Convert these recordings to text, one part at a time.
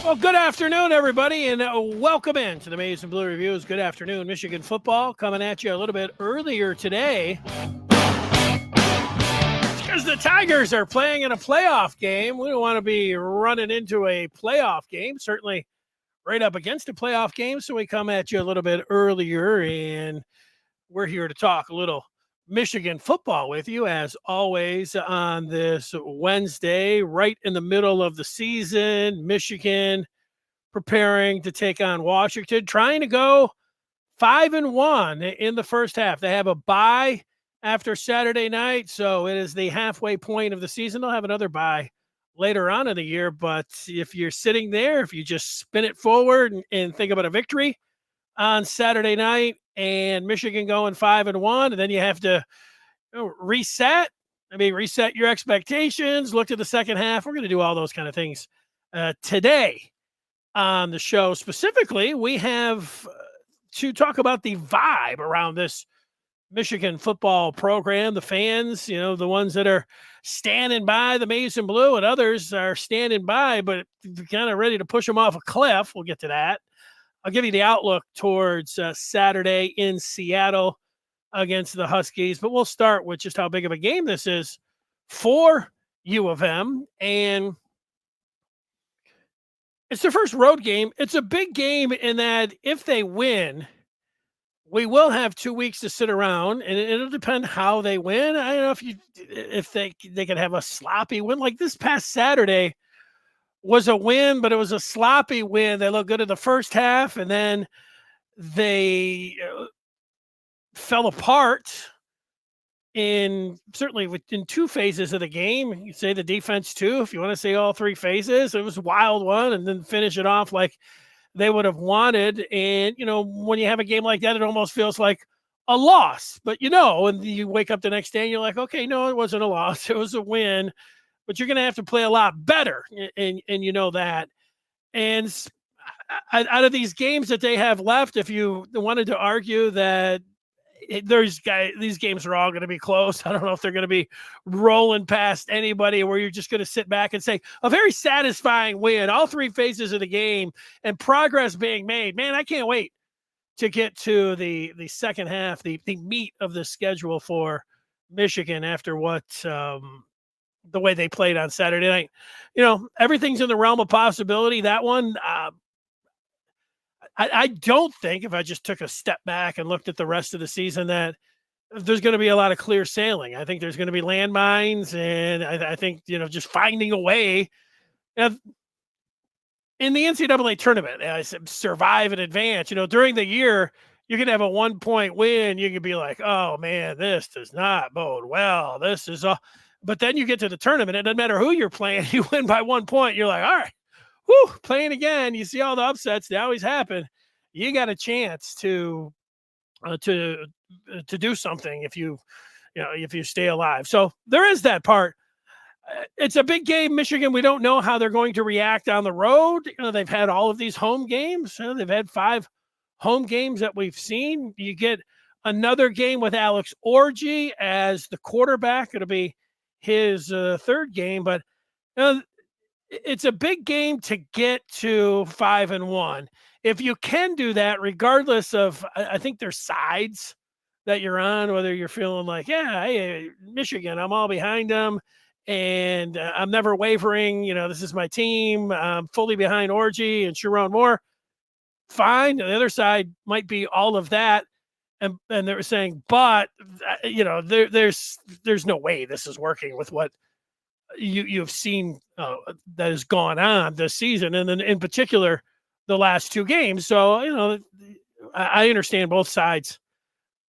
Well, good afternoon, everybody, and welcome in to the Maize and Blue Reviews. Good afternoon, Michigan football coming at you a little bit earlier today because the Tigers are playing in a playoff game. We don't want to be running into a playoff game, certainly right up against a playoff game, so we come at you a little bit earlier, and we're here to talk a little Michigan football with you, as always, on this Wednesday, right in the middle of the season. Michigan preparing to take on Washington, trying to go 5-1 in the first half. They have a bye after Saturday night, so it is the halfway point of the season. They'll have another bye later on in the year, but if you're sitting there, if you just spin it forward and think about a victory on Saturday night and Michigan going 5-1, and then you have to reset. Reset your expectations, look to the second half. We're going to do all those kind of things today on the show. Specifically, we have to talk about the vibe around this Michigan football program, the fans, the ones that are standing by the Maize and Blue, and others are standing by, but kind of ready to push them off a cliff. We'll get to that. I'll give you the outlook towards Saturday in Seattle against the Huskies, but we'll start with just how big of a game this is for U of M. And it's their first road game. It's a big game in that if they win, we will have 2 weeks to sit around, and it'll depend how they win. I don't know if they could have a sloppy win. Like this past Saturday was a win, but it was a sloppy win. They looked good in the first half, and then they fell apart certainly within two phases of the game. You say the defense too, if you want to say all three phases. It was a wild one, and then finish it off like they would have wanted. And, when you have a game like that, it almost feels like a loss. But, and you wake up the next day and you're like, okay, no, it wasn't a loss. It was a win. But you're going to have to play a lot better, and you know that. And out of these games that they have left, if you wanted to argue that these games are all going to be close. I don't know if they're going to be rolling past anybody where you're just going to sit back and say a very satisfying win, all three phases of the game and progress being made. Man, I can't wait to get to the second half, the meat of the schedule for Michigan after what the way they played on Saturday night. Everything's in the realm of possibility. That one, I don't think, if I just took a step back and looked at the rest of the season, that there's going to be a lot of clear sailing. I think there's going to be landmines, and I think, just finding a way. In the NCAA tournament, I said survive and advance. During the year, you can have a 1-point win. You can be like, oh, man, this does not bode well. This is a – but then you get to the tournament. It doesn't matter who you're playing. You win by 1 point. You're like, all right. Whoo, playing again. You see all the upsets. They always happen. You got a chance to do something if you stay alive. So there is that part. It's a big game, Michigan. We don't know how they're going to react on the road. They've had all of these home games. They've had 5 home games that we've seen. You get another game with Alex Orji as the quarterback. It'll be his third game, but it's a big game to get to 5-1. If you can do that, regardless of, I think there's sides that you're on, whether you're feeling like, hey, Michigan, I'm all behind them, and I'm never wavering. This is my team. I'm fully behind Orji and Sharon Moore. Fine. The other side might be all of that. And they were saying, but, there's no way this is working with what you've seen that has gone on this season, and then in particular the last 2 games. So I understand both sides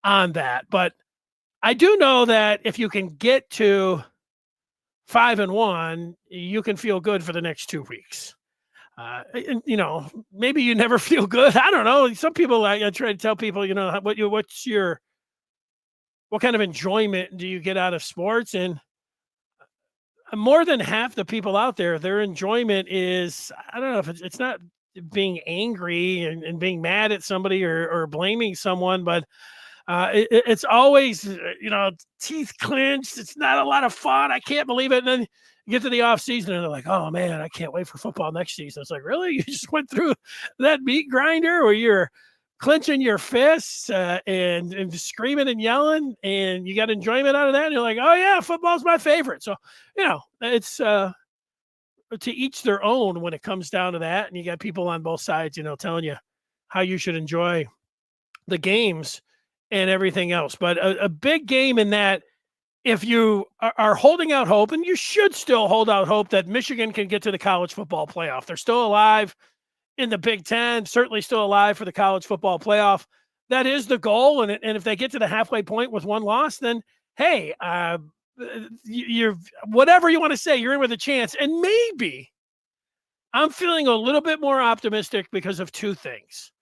on that, but I do know that if you can get to 5-1, you can feel good for the next 2 weeks. And, maybe you never feel good. I don't know. Some people, I try to tell people, what kind of enjoyment do you get out of sports? And more than half the people out there, their enjoyment is, I don't know if it's not being angry and being mad at somebody or blaming someone, but It's always, teeth clenched. It's not a lot of fun. I can't believe it. And then you get to the off season and they're like, oh man, I can't wait for football next season. It's like, really? You just went through that meat grinder where you're clenching your fists and screaming and yelling and you got enjoyment out of that. And you're like, oh yeah, football's my favorite. So, it's to each their own when it comes down to that. And you got people on both sides, telling you how you should enjoy the games and everything else. But a big game in that, if you are holding out hope, and you should still hold out hope that Michigan can get to the college football playoff. They're still alive in the Big Ten, certainly still alive for the college football playoff. That is the goal. And if they get to the halfway point with one loss, then hey, you're whatever you want to say, you're in with a chance. And maybe I'm feeling a little bit more optimistic because of two things.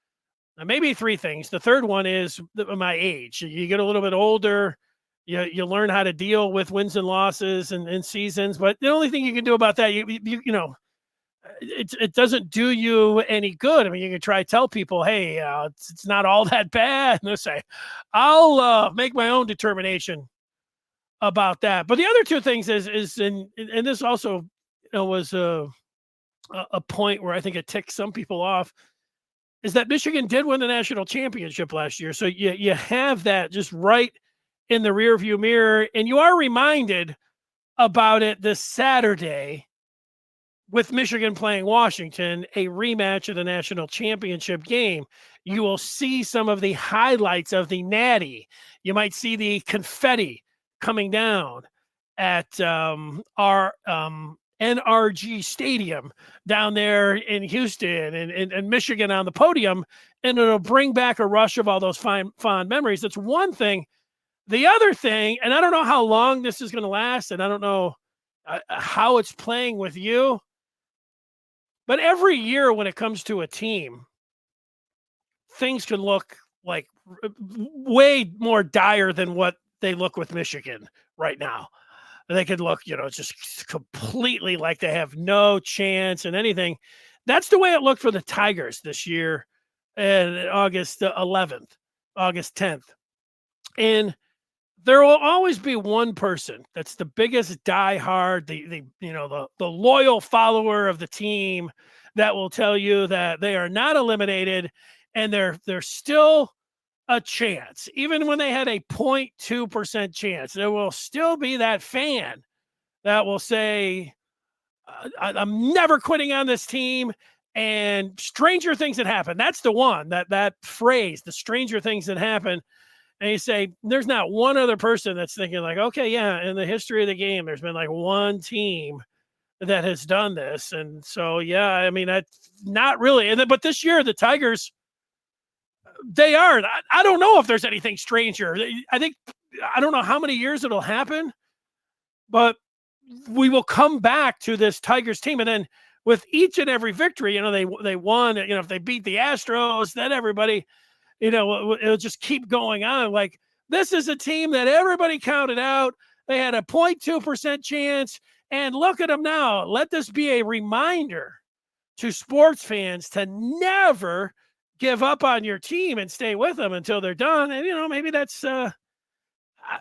Maybe three things. The third one is my age. You get a little bit older. You learn how to deal with wins and losses and seasons. But the only thing you can do about that, it doesn't do you any good. I mean, you can try to tell people, hey, it's not all that bad. And they'll say, I'll make my own determination about that. But the other two things is and this also was a point where I think it ticked some people off, is that Michigan did win the national championship last year. So you have that just right in the rearview mirror, and you are reminded about it this Saturday with Michigan playing Washington, a rematch of the national championship game. You will see some of the highlights of the Natty. You might see the confetti coming down at our NRG Stadium down there in Houston and Michigan on the podium, and it'll bring back a rush of all those fond memories. That's one thing. The other thing, and I don't know how long this is going to last, and I don't know how it's playing with you, but every year when it comes to a team, things can look like way more dire than what they look with Michigan right now. They could look, just completely like they have no chance and anything. That's the way it looked for the Tigers this year, and August 11th, August 10th. And there will always be one person that's the biggest diehard, the loyal follower of the team that will tell you that they are not eliminated and they're still a chance. Even when they had a 0.2% chance, there will still be that fan that will say, I'm never quitting on this team, and stranger things that happen. That's the one, that phrase, the stranger things that happen. And you say, there's not one other person that's thinking like, okay, yeah, in the history of the game, there's been like one team that has done this. And so, yeah, I mean, that's not really. But this year, the Tigers, they are. I don't know if there's anything stranger. I don't know how many years it'll happen, but we will come back to this Tigers team. And then with each and every victory, they won, if they beat the Astros, then everybody, it'll just keep going on. Like, this is a team that everybody counted out. They had a 0.2% chance. And look at them now. Let this be a reminder to sports fans to never give up on your team and stay with them until they're done. And, maybe that's, I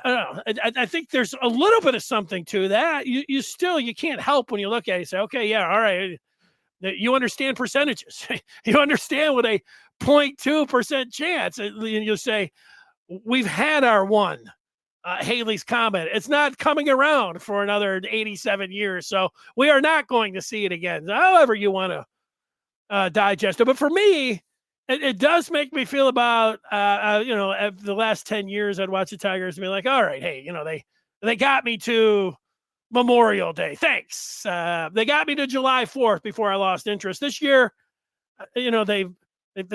don't know. I think there's a little bit of something to that. You can't help when you look at it and say, okay, yeah, all right. You understand percentages. You understand what a 0.2% chance. You'll say, we've had our one, Haley's Comet. It's not coming around for another 87 years. So we are not going to see it again. However you want to digest it. But for me, it does make me feel about, the last 10 years I'd watch the Tigers and be like, all right, hey, they got me to Memorial Day. Thanks. They got me to July 4th before I lost interest. This year, they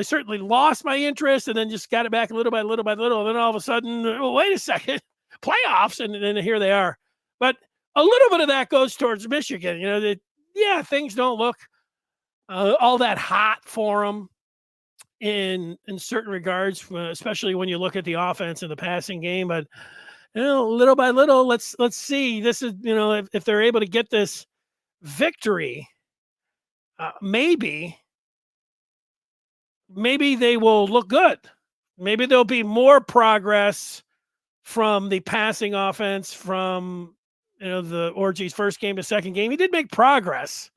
certainly lost my interest and then just got it back little by little by little. And then all of a sudden, wait a second, playoffs. And then here they are. But a little bit of that goes towards Michigan. Things don't look all that hot for them in certain regards, especially when you look at the offense and the passing game. But little by little, let's see. This is, if they're able to get this victory, maybe they will look good Maybe there'll be more progress from the passing offense from the Orgy's first game to second game. He did make progress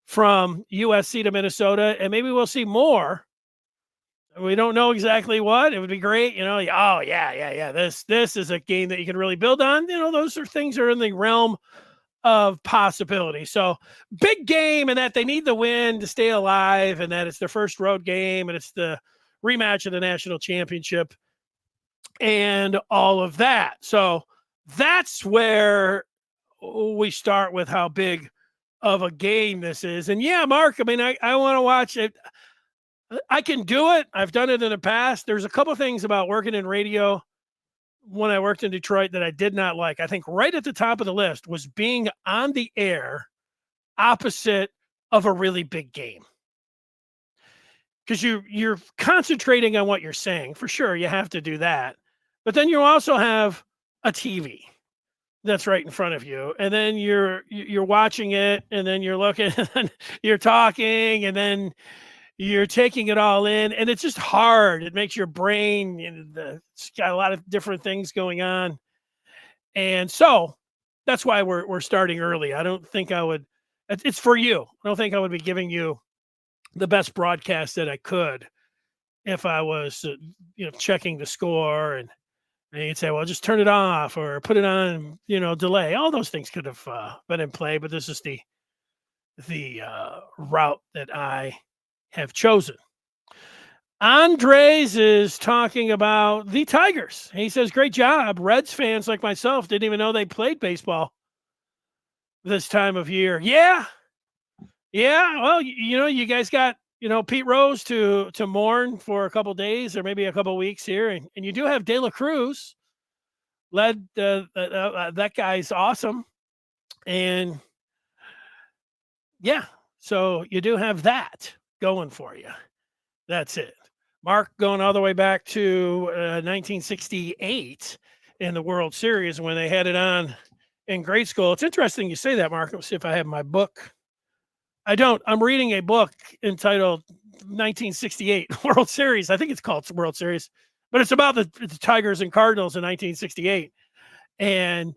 from USC to Minnesota, and maybe we'll see more. We don't know exactly what. It would be great, oh yeah. This is a game that you can really build on. Those are things that are in the realm of possibility. So big game, and that they need the win to stay alive, and that it's their first road game, and it's the rematch of the national championship and all of that. So that's where we start with how big of a game this is. And yeah, Mark, I mean, I want to watch it. I can do it. I've done it in the past. There's a couple things about working in radio when I worked in Detroit that I did not like. I think right at the top of the list was being on the air opposite of a really big game. Because you're concentrating on what you're saying. For sure, you have to do that. But then you also have a TV that's right in front of you, and then you're watching it, and then you're looking, and you're talking, and then you're taking it all in, and it's just hard. It makes your brain, it's got a lot of different things going on, and so that's why we're starting early. I don't think I would. It's for you. I don't think I would be giving you the best broadcast that I could if I was, checking the score, and you'd say, well, just turn it off or put it on, delay. All those things could have been in play, but this is the route that I have chosen. Andres is talking about the Tigers. He says, great job. Reds fans like myself didn't even know they played baseball this time of year. Yeah. Well, you guys got, Pete Rose to mourn for a couple days or maybe a couple weeks here. And you do have De La Cruz led. That guy's awesome. And yeah, so you do have that going for you. That's it. Mark going all the way back to 1968 in the World Series when they had it on in grade school. It's interesting you say that, Mark. Let's see if I have my book. I don't. I'm reading a book entitled 1968 World Series. I think it's called World Series, but it's about the Tigers and Cardinals in 1968. And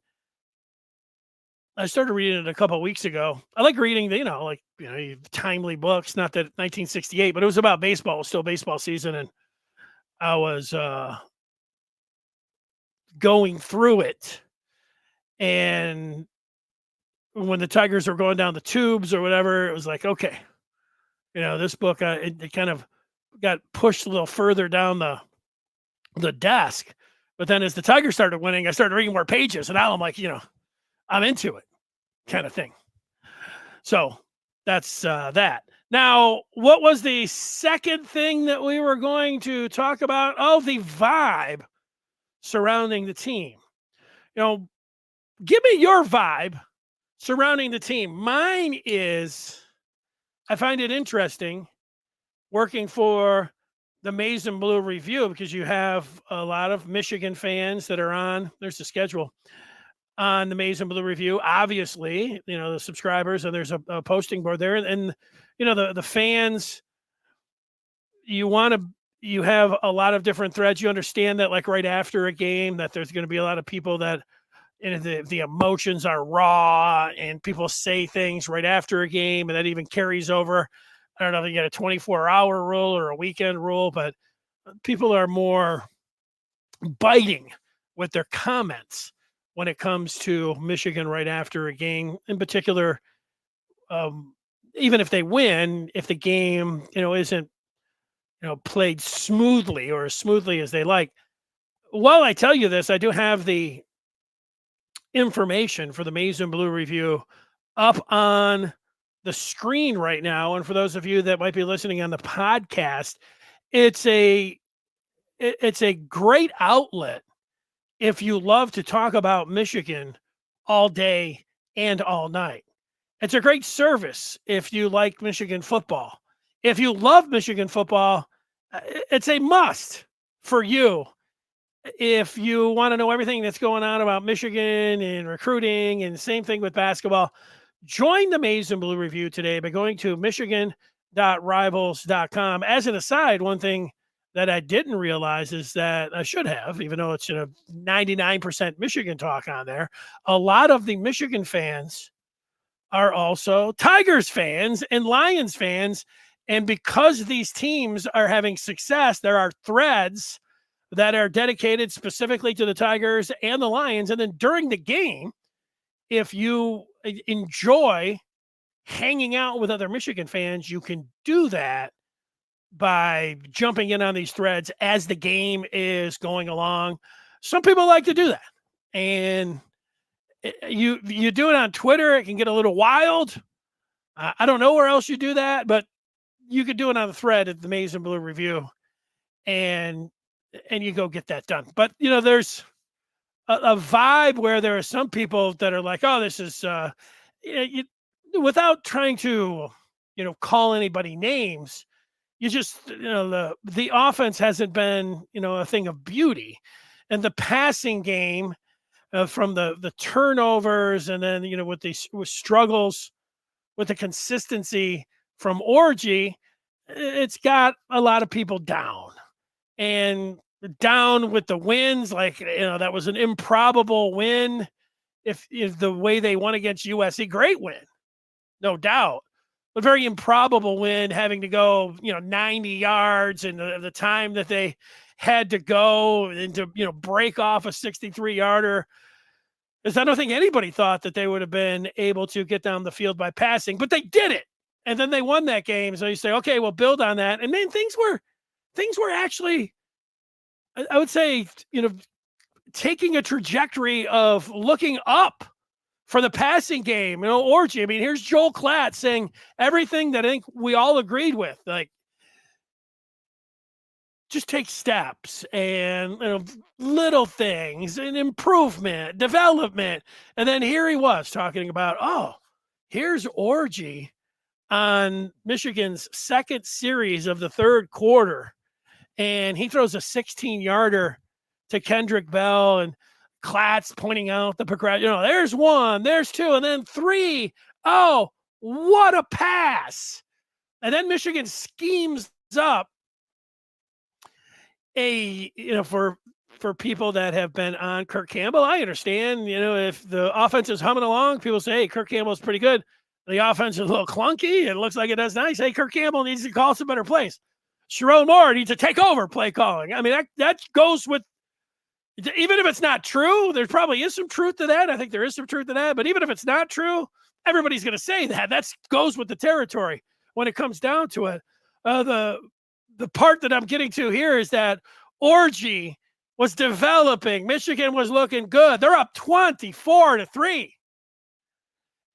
I started reading it a couple of weeks ago. I like reading timely books, not that 1968, but it was about baseball. It was still baseball season. And I was going through it. And when the Tigers were going down the tubes or whatever, it was like, okay, this book, it kind of got pushed a little further down the desk. But then as the Tigers started winning, I started reading more pages, and now I'm like, I'm into it kind of thing. So that's that. Now, what was the second thing that we were going to talk about? Oh, the vibe surrounding the team. Give me your vibe surrounding the team. Mine is, I find it interesting working for the Maize and Blue Review because you have a lot of Michigan fans that are on. There's the schedule on the Maize and Blue Review. Obviously, the subscribers, and there's a posting board there, and the fans. You have a lot of different threads. You understand that, like right after a game, that there's going to be a lot of people that. And the emotions are raw, and people say things right after a game, and that even carries over. I don't know if you get a 24-hour rule or a weekend rule, but people are more biting with their comments when it comes to Michigan right after a game. In particular, even if they win, if the game isn't played smoothly or as smoothly as they like. While I tell you this, I do have the information for the Maize and Blue Review up on the screen right now. And for those of you that might be listening on the podcast, it's a great outlet if you love to talk about Michigan all day and all night. It's a great service if you like Michigan football. If you love Michigan football, it's a must for you. If you want to know everything that's going on about Michigan and recruiting, and same thing with basketball, join the Maize and Blue Review today by going to michigan.rivals.com. As an aside, one thing that I didn't realize is that I should have, even though it's 99% Michigan talk on there. A lot of the Michigan fans are also Tigers fans and Lions fans. And because these teams are having success, there are threads that are dedicated specifically to the Tigers and the Lions. And then during the game, if you enjoy hanging out with other Michigan fans, you can do that by jumping in on these threads as the game is going along. Some people like to do that. And you do it on Twitter, it can get a little wild. I don't know where else you do that, but you could do it on the thread at the Maize and Blue Review, and you go get that done. But there's a vibe where there are some people that are like, oh, this is without trying to call anybody names. You just the offense hasn't been a thing of beauty, and the passing game from the turnovers, and then with struggles with the consistency from Orgy, it's got a lot of people down. And down with the wins, like that was an improbable win. If the way they won against USC, great win, no doubt, but very improbable win, having to go 90 yards and the time that they had to go and to break off a 63-yarder. Because I don't think anybody thought that they would have been able to get down the field by passing, but they did it. And then they won that game. So you say, okay, we'll build on that. And then things were actually, I would say, taking a trajectory of looking up for the passing game. Orgy, I mean, here's Joel Klatt saying everything that I think we all agreed with, like, just take steps and little things and improvement, development. And then here he was talking about, oh, here's Orgy on Michigan's second series of the third quarter. And he throws a 16-yarder to Kendrick Bell, and Klatt's pointing out the progression. There's one, there's two, and then three. Oh, what a pass. And then Michigan schemes up for people that have been on Kirk Campbell. I understand, if the offense is humming along, people say, hey, Kirk Campbell's pretty good. The offense is a little clunky. It looks like it does nice. Hey, Kirk Campbell needs to call some better plays. Sherrone Moore needs to take over play calling. I mean, that goes with, even if it's not true, there probably is some truth to that. I think there is some truth to that. But even if it's not true, everybody's going to say that. That goes with the territory when it comes down to it. The part that I'm getting to here is that Orgy was developing. Michigan was looking good. They're up 24-3.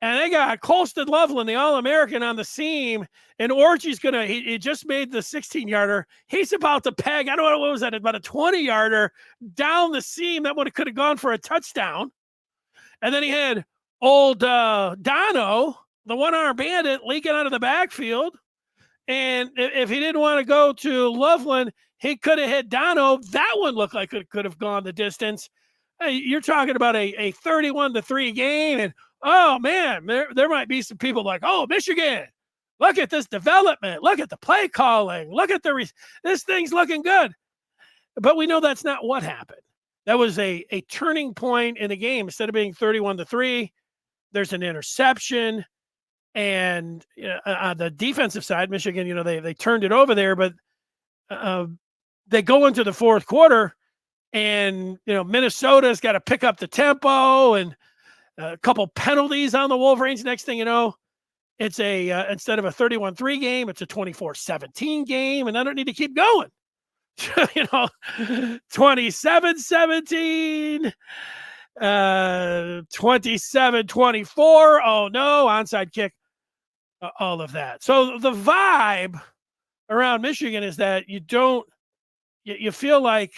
And they got Colston Loveland, the All-American, on the seam. And Orgy's he just made the 16-yarder. He's about to peg, I don't know, what was that, about a 20-yarder down the seam. That could have gone for a touchdown. And then he had old Dono, the one-arm bandit, leaking out of the backfield. And if he didn't want to go to Loveland, he could have hit Dono. That one looked like it could have gone the distance. Hey, you're talking about a 31-3 game. And, oh, man, there might be some people like, oh, Michigan, look at this development. Look at the play calling. Look at this thing's looking good. But we know that's not what happened. That was a turning point in the game. Instead of being 31-3, there's an interception. And on the defensive side, Michigan, they turned it over there, but they go into the fourth quarter, and Minnesota's got to pick up the tempo, and a couple penalties on the Wolverines. Next thing you know, it's instead of a 31-3 game, it's a 24-17 game, and I don't need to keep going. 27-17. 27-24. Oh no, onside kick. All of that. So the vibe around Michigan is that you feel like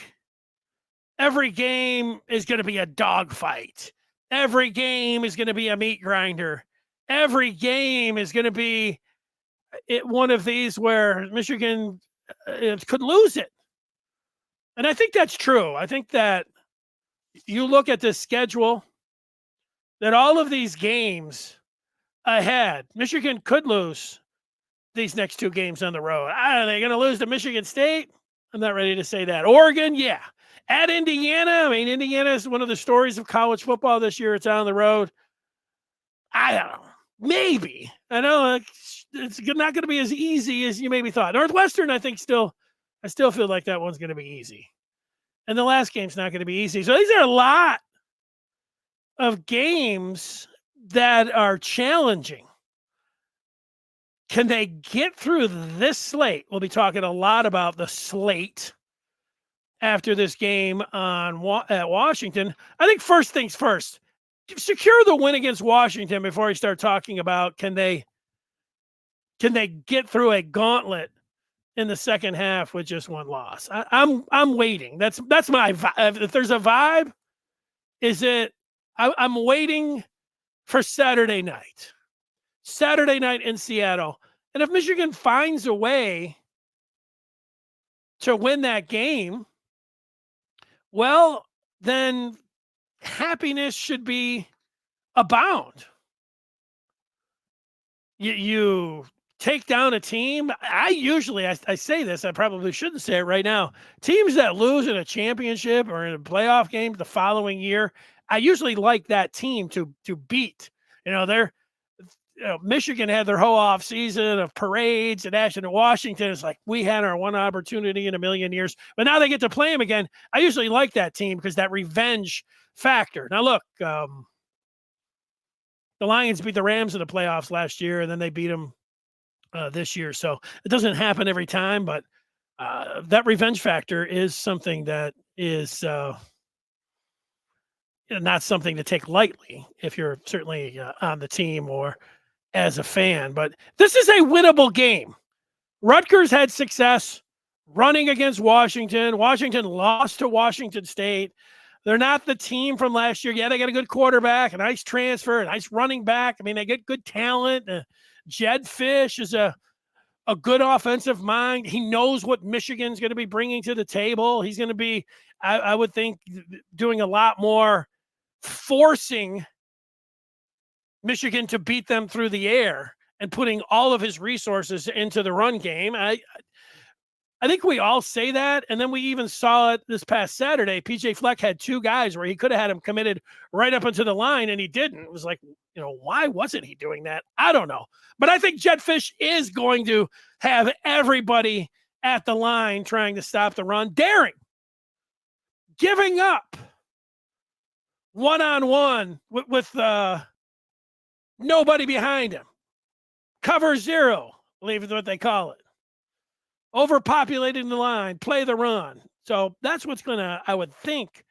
every game is going to be a dogfight. Every game is going to be a meat grinder. Every game is going to be one of these where Michigan could lose it. And I think that's true. I think that you look at this schedule, that all of these games ahead, Michigan could lose these next two games on the road. Are they going to lose to Michigan State? I'm not ready to say that. Oregon, yeah. At Indiana, I mean, Indiana is one of the stories of college football this year. It's on the road. I don't know. Maybe. I know it's not going to be as easy as you maybe thought. Northwestern, I still feel like that one's going to be easy. And the last game's not going to be easy. So these are a lot of games that are challenging. Can they get through this slate? We'll be talking a lot about the slate after this game at Washington. I think first things first, secure the win against Washington before we start talking about can they get through a gauntlet in the second half with just one loss. I'm waiting. That's my vibe. If there's a vibe, I'm waiting for Saturday night in Seattle. And if Michigan finds a way to win that game, well, then happiness should be abound. You take down a team. I say this, I probably shouldn't say it right now. Teams that lose in a championship or in a playoff game the following year, I usually like that team to beat. Michigan had their whole off season of parades and Ashton and Washington. It's like we had our one opportunity in a million years, but now they get to play them again. I usually like that team because that revenge factor. Now look, the Lions beat the Rams in the playoffs last year, and then they beat them this year. So it doesn't happen every time, but that revenge factor is something that is not something to take lightly if you're certainly on the team or as a fan. But this is a winnable game. Rutgers had success running against Washington. Washington lost to Washington State. They're not the team from last year. Yeah, they got a good quarterback, a nice transfer, a nice running back. I mean, they get good talent. Jed Fish is a good offensive mind. He knows what Michigan's going to be bringing to the table. He's going to be, I would think, doing a lot more forcing Michigan to beat them through the air and putting all of his resources into the run game. I think we all say that, and then we even saw it this past Saturday. PJ Fleck had two guys where he could have had him committed right up into the line, and he didn't. It was like, why wasn't he doing that? I don't know. But I think Jed Fish is going to have everybody at the line trying to stop the run, daring, giving up one-on-one with nobody behind him. Cover zero, I believe is what they call it. Overpopulating the line, play the run. So that's what's going to, I would think,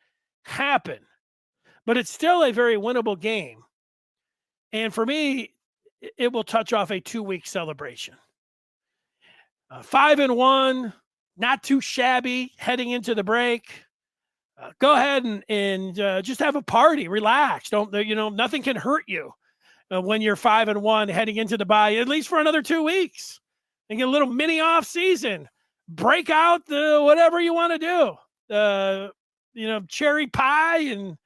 happen. But it's still a very winnable game. And for me, it will touch off a 2-week celebration. 5-1, not too shabby heading into the break. Go ahead and just have a party, relax. Nothing can hurt you when you're 5-1 heading into the bye, at least for another 2 weeks. And get a little mini off season, break out the whatever you want to do, cherry pie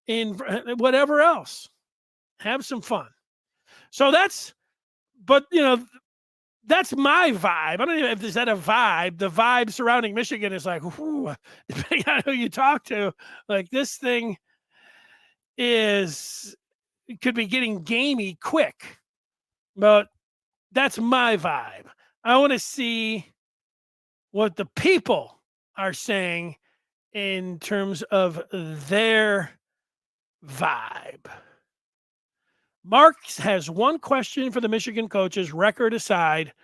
and whatever else. Have some fun. So that's my vibe. I don't even know if there's that a vibe. The vibe surrounding Michigan is like, whew, depending on who you talk to, like this thing could be getting gamey quick, but that's my vibe. I want to see what the people are saying in terms of their vibe. Mark has one question for the Michigan coaches, record aside.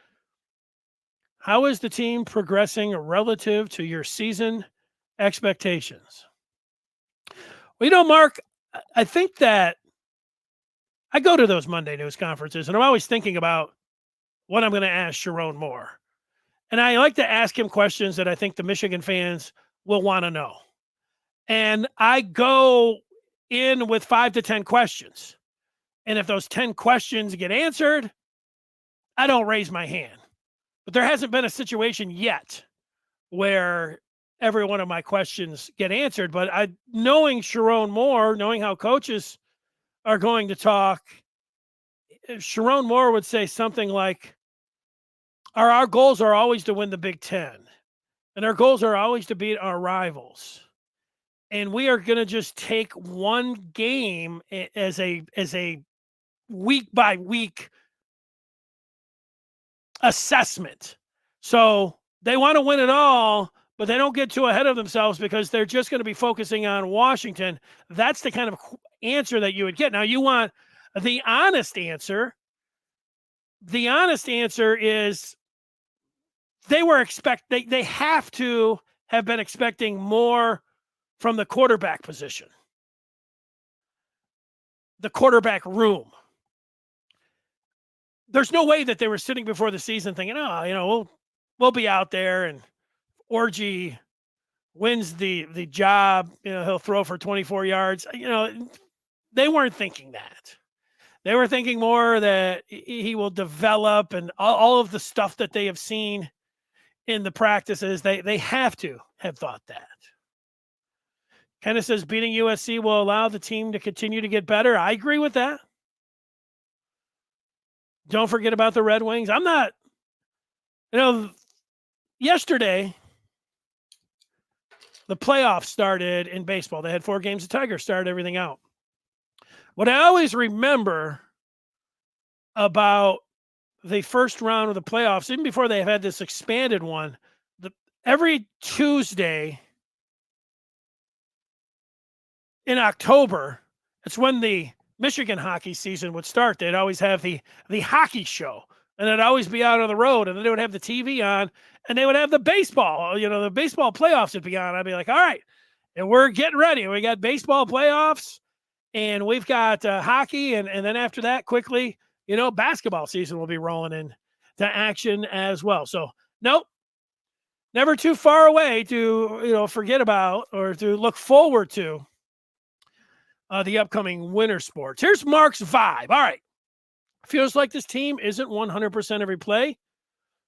How is the team progressing relative to your season expectations? Well, Mark, I think that I go to those Monday news conferences, and I'm always thinking about what I'm going to ask Sharon Moore. And I like to ask him questions that I think the Michigan fans will want to know. And I go in with 5 to 10 questions. And if those 10 questions get answered, I don't raise my hand. But there hasn't been a situation yet where every one of my questions get answered. But knowing Sharon Moore, knowing how coaches are going to talk, Sharon Moore would say something like, our goals are always to win the Big Ten. and our goals are always to beat our rivals. And we are going to just take one game as a week by week assessment. So they want to win it all, but they don't get too ahead of themselves because they're just going to be focusing on Washington. That's the kind of answer that you would get. Now you want the honest answer. The honest answer is they have to have been expecting more from the quarterback position, the quarterback room. There's no way that they were sitting before the season thinking, we'll be out there and Orgy wins the job. He'll throw for 24 yards. They weren't thinking that. They were thinking more that he will develop and all of the stuff that they have seen in the practices. They have to have thought that. Kenneth says beating USC will allow the team to continue to get better. I agree with that. Don't forget about the Red Wings. I'm not, yesterday, the playoffs started in baseball. They had 4 games. The Tigers started everything out. What I always remember about the first round of the playoffs, even before they have had this expanded one, every Tuesday in October, it's when the Michigan hockey season would start. They'd always have the hockey show, and it'd always be out on the road, and then they would have the TV on, and they would have the baseball. The baseball playoffs would be on. I'd be like, all right, and we're getting ready. We got baseball playoffs, and we've got hockey, and then after that, quickly, basketball season will be rolling into action as well. So, nope, never too far away to forget about or to look forward to the upcoming winter sports. Here's Mark's vibe. All right. Feels like this team isn't 100% every play.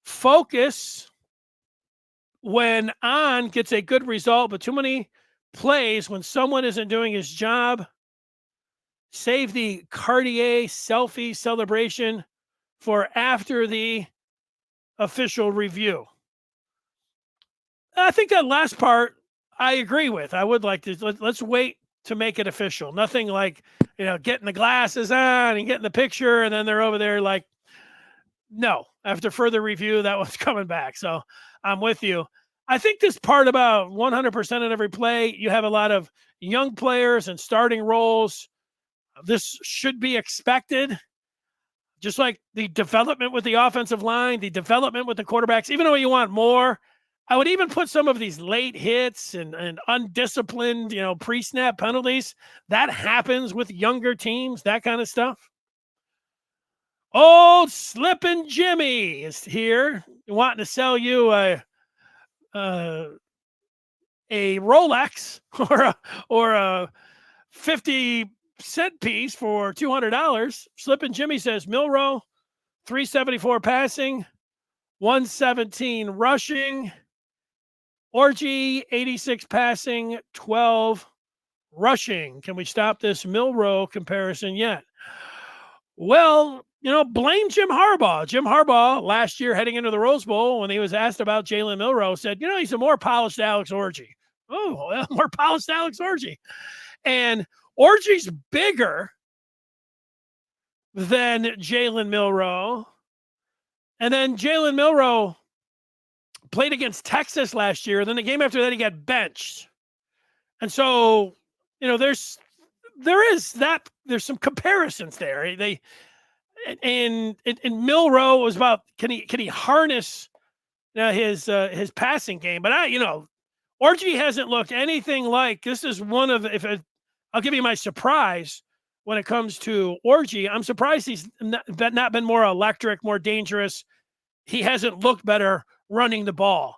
Focus when on gets a good result, but too many plays when someone isn't doing his job. Save the Cartier selfie celebration for after the official review. I think that last part I agree with. I would like to, let's wait to make it official. Nothing like, getting the glasses on and getting the picture, and then they're over there like, no, after further review, that was coming back. So I'm with you. I think this part about 100% in every play, you have a lot of young players and starting roles. This should be expected. Just like the development with the offensive line, the development with the quarterbacks, even though you want more, I would even put some of these late hits and undisciplined, pre-snap penalties. That happens with younger teams, that kind of stuff. Old Slippin' Jimmy is here, wanting to sell you a Rolex or a 50-cent piece for $200. Slippin' Jimmy says Milroe, 374 passing, 117 rushing. Orgy, 86 passing, 12 rushing. Can we stop this Milroe comparison yet? Well, blame Jim Harbaugh. Jim Harbaugh, last year heading into the Rose Bowl, when he was asked about Jalen Milroe, said, he's a more polished Alex Orgy. Oh, well, more polished Alex Orgy. And Orgy's bigger than Jalen Milroe. And then Jalen Milroe played against Texas last year. Then the game after that, he got benched. And so, there's some comparisons there. And Milroe was about, can he harness his passing game? But Orgy hasn't looked anything like, this is one of, I'll give you my surprise when it comes to Orgy. I'm surprised he's not been more electric, more dangerous. He hasn't looked better running the ball.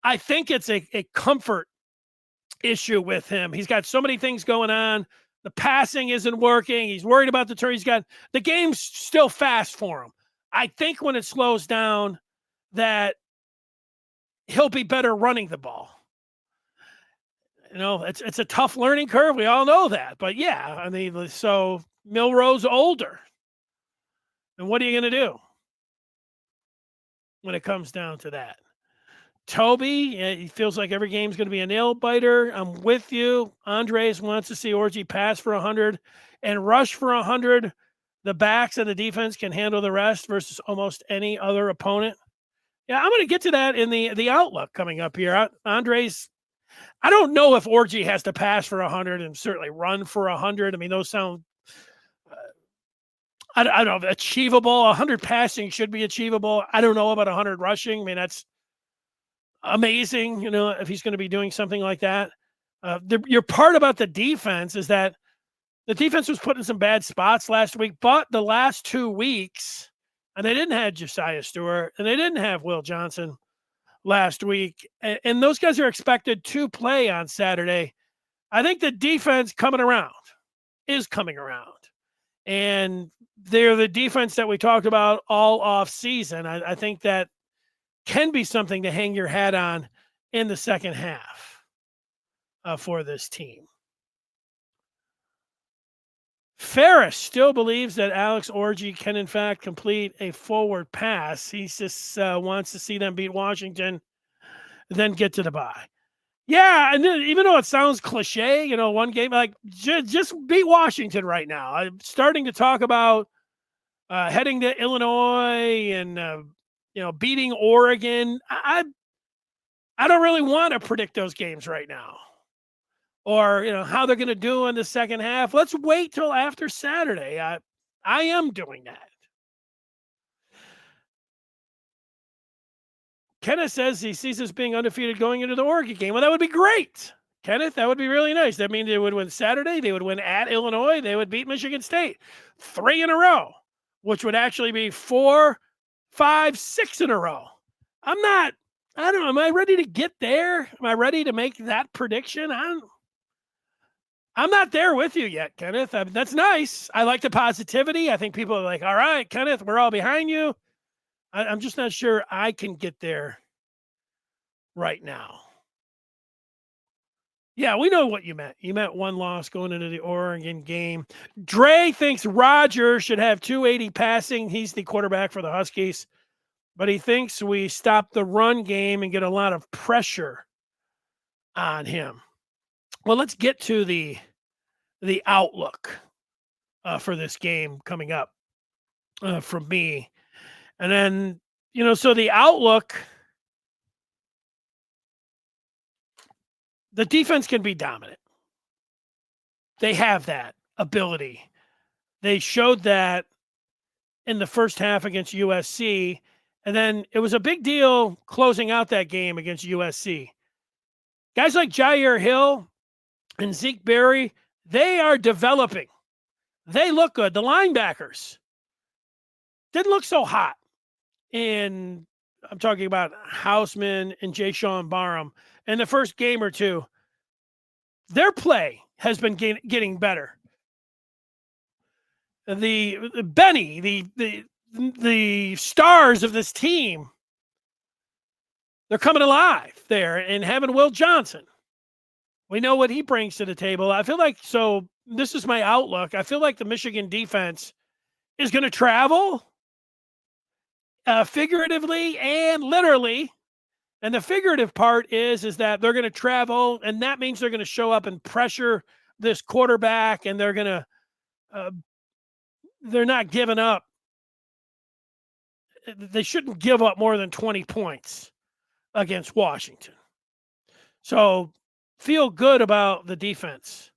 I think it's a comfort issue with him. He's got so many things going on. The passing isn't working. He's worried about the turn. The game's still fast for him. I think when it slows down that he'll be better running the ball. It's a tough learning curve. We all know that. But yeah, so Milroe's older. And what are you going to do when it comes down to that? Toby, he feels like every game's going to be a nail biter. I'm with you. Andres wants to see Orji pass for 100 and rush for 100. The backs and the defense can handle the rest versus almost any other opponent. Yeah, I'm going to get to that in the outlook coming up here. Andres, I don't know if Orji has to pass for 100 and certainly run for 100. I mean, those sound, I don't know, achievable. 100 passing should be achievable. I don't know about 100 rushing. I mean, that's amazing, if he's going to be doing something like that. Your part about the defense is that the defense was put in some bad spots last week, but the last 2 weeks, and they didn't have Josiah Stewart, and they didn't have Will Johnson last week, and those guys are expected to play on Saturday. I think the defense is coming around, and they're the defense that we talked about all off season. I think that can be something to hang your hat on in the second half for this team. Ferris still believes that Alex Orji can, in fact, complete a forward pass. He just wants to see them beat Washington, then get to the bye. Yeah, and then, even though it sounds cliche, one game, like, just beat Washington right now. I'm starting to talk about heading to Illinois and beating Oregon. I don't really want to predict those games right now, or how they're going to do in the second half. Let's wait till after Saturday. I am doing that. Kenneth says he sees us being undefeated going into the Oregon game. Well, that would be great, Kenneth. That would be really nice. That means they would win Saturday. They would win at Illinois. They would beat Michigan State 3 in a row, which would actually be 4, 5, 6 in a row. I don't know. Am I ready to get there? Am I ready to make that prediction? I'm not there with you yet, Kenneth. That's nice. I like the positivity. I think people are like, all right, Kenneth, we're all behind you. I'm just not sure I can get there right now. Yeah, we know what you meant. You meant one loss going into the Oregon game. Dre thinks Roger should have 280 passing. He's the quarterback for the Huskies. But he thinks we stop the run game and get a lot of pressure on him. Well, let's get to the outlook for this game coming up from me. And then, so the outlook, the defense can be dominant. They have that ability. They showed that in the first half against USC. And then it was a big deal closing out that game against USC. Guys like Jair Hill and Zeke Berry, they are developing. They look good. The linebackers didn't look so hot. And I'm talking about Houseman and Jay Sean Barham. In the first game or two, their play has been getting better. Benny, the stars of this team, they're coming alive there, and having Will Johnson. We know what he brings to the table. I feel like, so this is my outlook. I feel like the Michigan defense is going to travel figuratively and literally. And the figurative part is that they're going to travel, and that means they're going to show up and pressure this quarterback, and they're going to they're not giving up. They shouldn't give up more than 20 points against Washington. So feel good about the defense.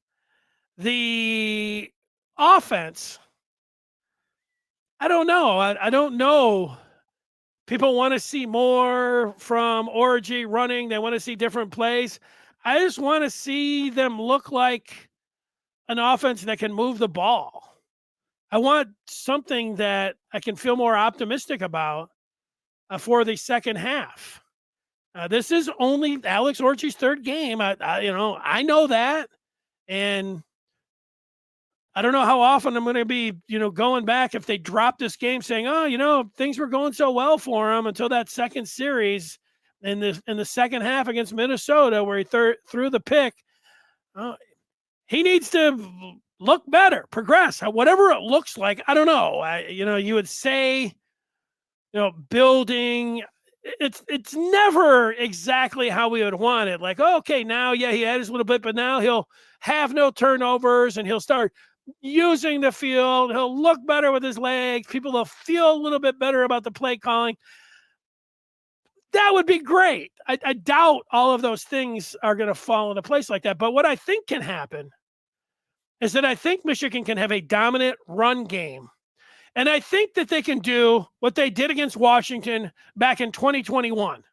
The offense, I don't know. I don't know. People want to see more from Orji running. They want to see different plays. I just want to see them look like an offense that can move the ball. I want something that I can feel more optimistic about for the second half. This is only Alex Orji's third game. I know that, and I don't know how often I'm going to be, going back if they drop this game saying, oh, things were going so well for him until that second series in the second half against Minnesota where he threw the pick. He needs to look better, progress, whatever it looks like. I don't know. You would say, building. it's never exactly how we would want it. Like, okay, now, yeah, he had his little bit, but now he'll have no turnovers and he'll start using the field. He'll look better with his legs. People will feel a little bit better about the play calling. That would be great. I doubt all of those things are going to fall into place like that. But what I think can happen is that I think Michigan can have a dominant run game. And I think that they can do what they did against Washington back in 2021.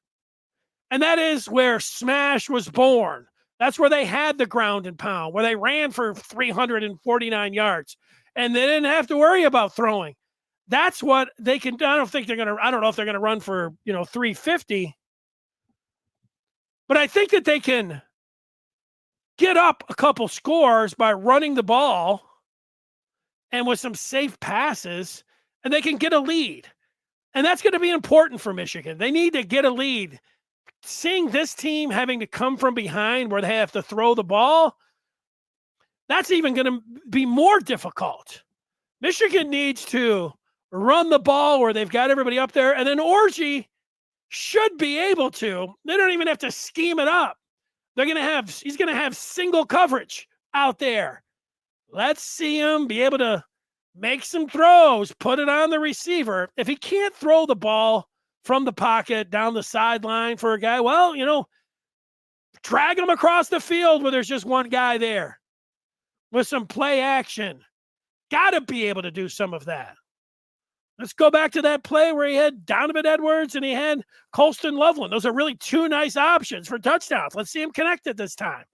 And that is where Smash was born. That's where they had the ground and pound, where they ran for 349 yards. And they didn't have to worry about throwing. That's what they can do. I don't know if they're going to run for, 350. But I think that they can get up a couple scores by running the ball and with some safe passes, and they can get a lead. And that's going to be important for Michigan. They need to get a lead. Seeing this team having to come from behind where they have to throw the ball, that's even going to be more difficult. Michigan needs to run the ball where they've got everybody up there, and then Orji should be able to. They don't even have to scheme it up. He's going to have single coverage out there. Let's see him be able to make some throws, put it on the receiver. If he can't throw the ball from the pocket down the sideline for a guy, well, drag him across the field where there's just one guy there with some play action. Got to be able to do some of that. Let's go back to that play where he had Donovan Edwards and he had Colston Loveland. Those are really two nice options for touchdowns. Let's see him connected this time.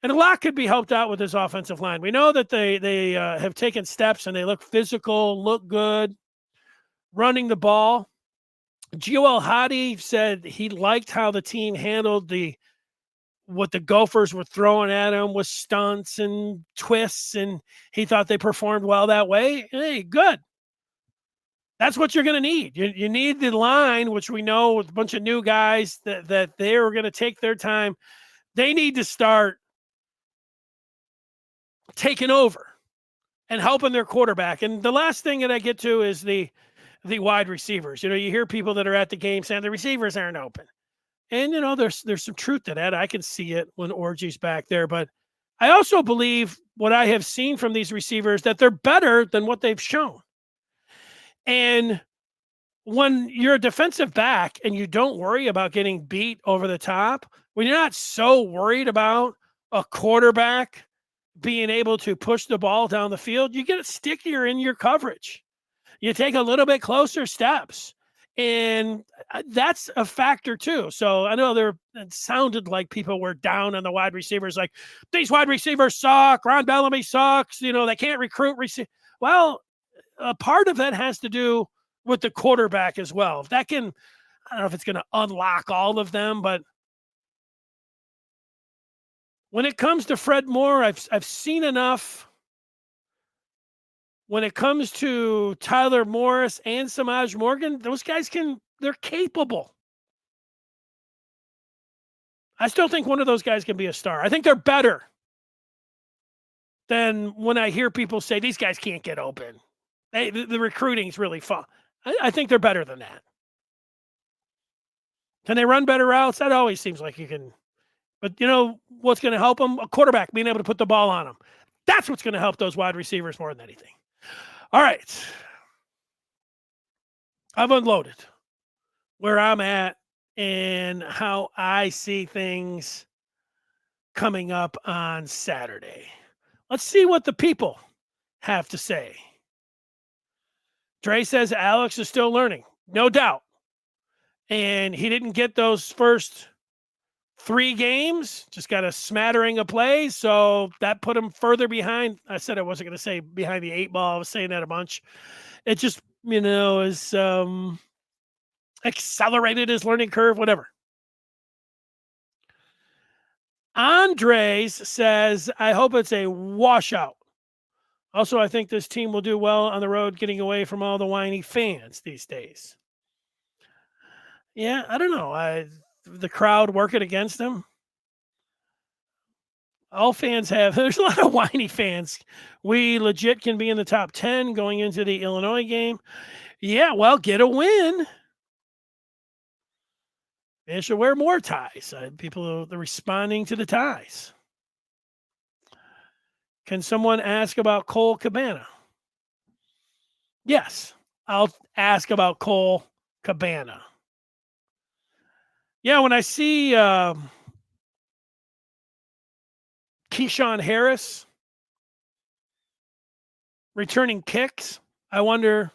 And a lot could be helped out with this offensive line. We know that they have taken steps and they look physical, look good, running the ball. Joel Hadi said he liked how the team handled what the Gophers were throwing at him with stunts and twists, and he thought they performed well that way. Hey, good. That's what you're going to need. You need the line, which we know with a bunch of new guys that they are going to take their time. They need to start taking over and helping their quarterback. And the last thing that I get to is the wide receivers. You hear people that are at the game saying the receivers aren't open. And, there's some truth to that. I can see it when Orji's back there. But I also believe what I have seen from these receivers, that they're better than what they've shown. And when you're a defensive back and you don't worry about getting beat over the top, when you're not so worried about a quarterback being able to push the ball down the field, you get stickier in your coverage. You take a little bit closer steps. And that's a factor too. So I know it sounded like people were down on the wide receivers, like these wide receivers suck. Ron Bellamy sucks. They can't recruit. Well, a part of that has to do with the quarterback as well. If that can, I don't know if it's going to unlock all of them, but when it comes to Fred Moore, I've seen enough. When it comes to Tyler Morris and Samaj Morgan, those guys they're capable. I still think one of those guys can be a star. I think they're better than when I hear people say these guys can't get open. The recruiting's really fun. I think they're better than that. Can they run better routes? That always seems like you can. But what's going to help them? A quarterback being able to put the ball on them. That's what's going to help those wide receivers more than anything. All right. I've unloaded where I'm at and how I see things coming up on Saturday. Let's see what the people have to say. Dre says Alex is still learning. No doubt. And he didn't get those first 3 games, just got a smattering of plays, so that put him further behind. I said I wasn't going to say behind the 8 ball. I was saying that a bunch. It just, is accelerated his learning curve, whatever. Andres says, I hope it's a washout. Also, I think this team will do well on the road, getting away from all the whiny fans these days. Yeah, I don't know. The crowd working against them. All fans there's a lot of whiny fans. We legit can be in the top 10 going into the Illinois game. Yeah, well, get a win. They should wear more ties. People are responding to the ties. Can someone ask about Cole Cabana? Yes, I'll ask about Cole Cabana. Yeah, when I see Keyshawn Harris returning kicks, I wonder,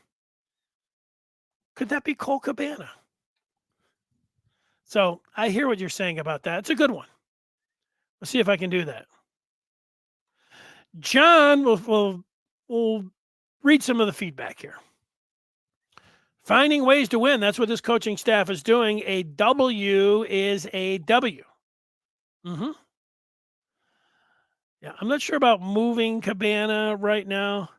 could that be Cole Cabana? So I hear what you're saying about that. It's a good one. Let's see if I can do that. John will read some of the feedback here. Finding ways to win. That's what this coaching staff is doing. A W is a W. Mm-hmm. Yeah, I'm not sure about moving Cabana right now.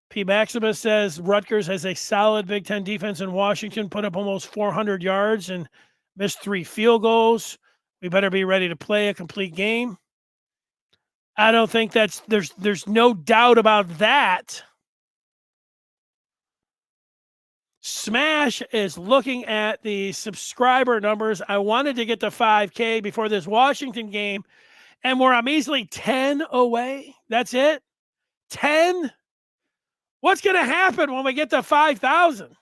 P. Maximus says Rutgers has a solid Big Ten defense, and Washington put up almost 400 yards and missed 3 field goals. We better be ready to play a complete game. I don't think there's no doubt about that. Smash is looking at the subscriber numbers. I wanted to get to 5K before this Washington game, and we're a measly 10 away. That's it? 10? What's going to happen when we get to 5,000?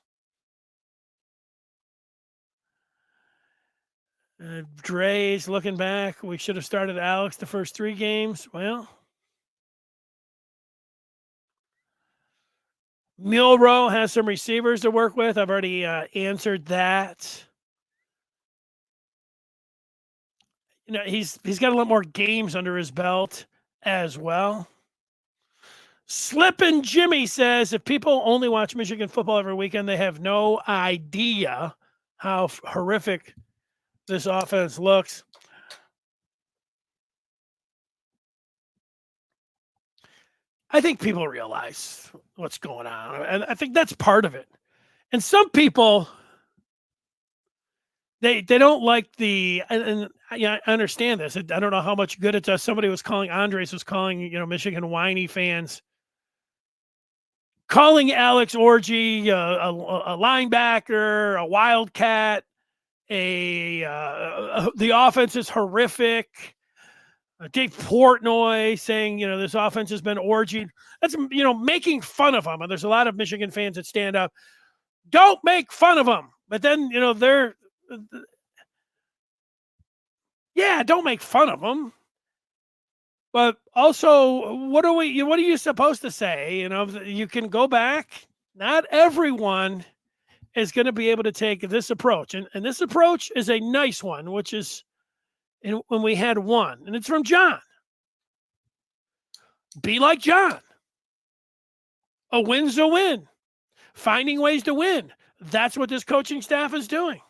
Dre's looking back. We should have started Alex the first 3 games. Well, Milrow has some receivers to work with. I've already answered that. You know, he's got a lot more games under his belt as well. Slippin' Jimmy says if people only watch Michigan football every weekend, they have no idea how horrific this offense looks. I think people realize what's going on, and I think that's part of it. And some people, they don't like and yeah, I understand this. I don't know how much good it does. Somebody was calling, Andres was calling, Michigan whiny fans, calling Alex Orji a linebacker, a wildcat, the offense is horrific. Dave Portnoy saying, this offense has been orgied. That's, making fun of them. And there's a lot of Michigan fans that stand up. Don't make fun of them. But then, don't make fun of them. But also, what are you supposed to say? You can go back. Not everyone is going to be able to take this approach. And this approach is a nice one, which is when we had one. And it's from John. Be like John. A win's a win. Finding ways to win. That's what this coaching staff is doing.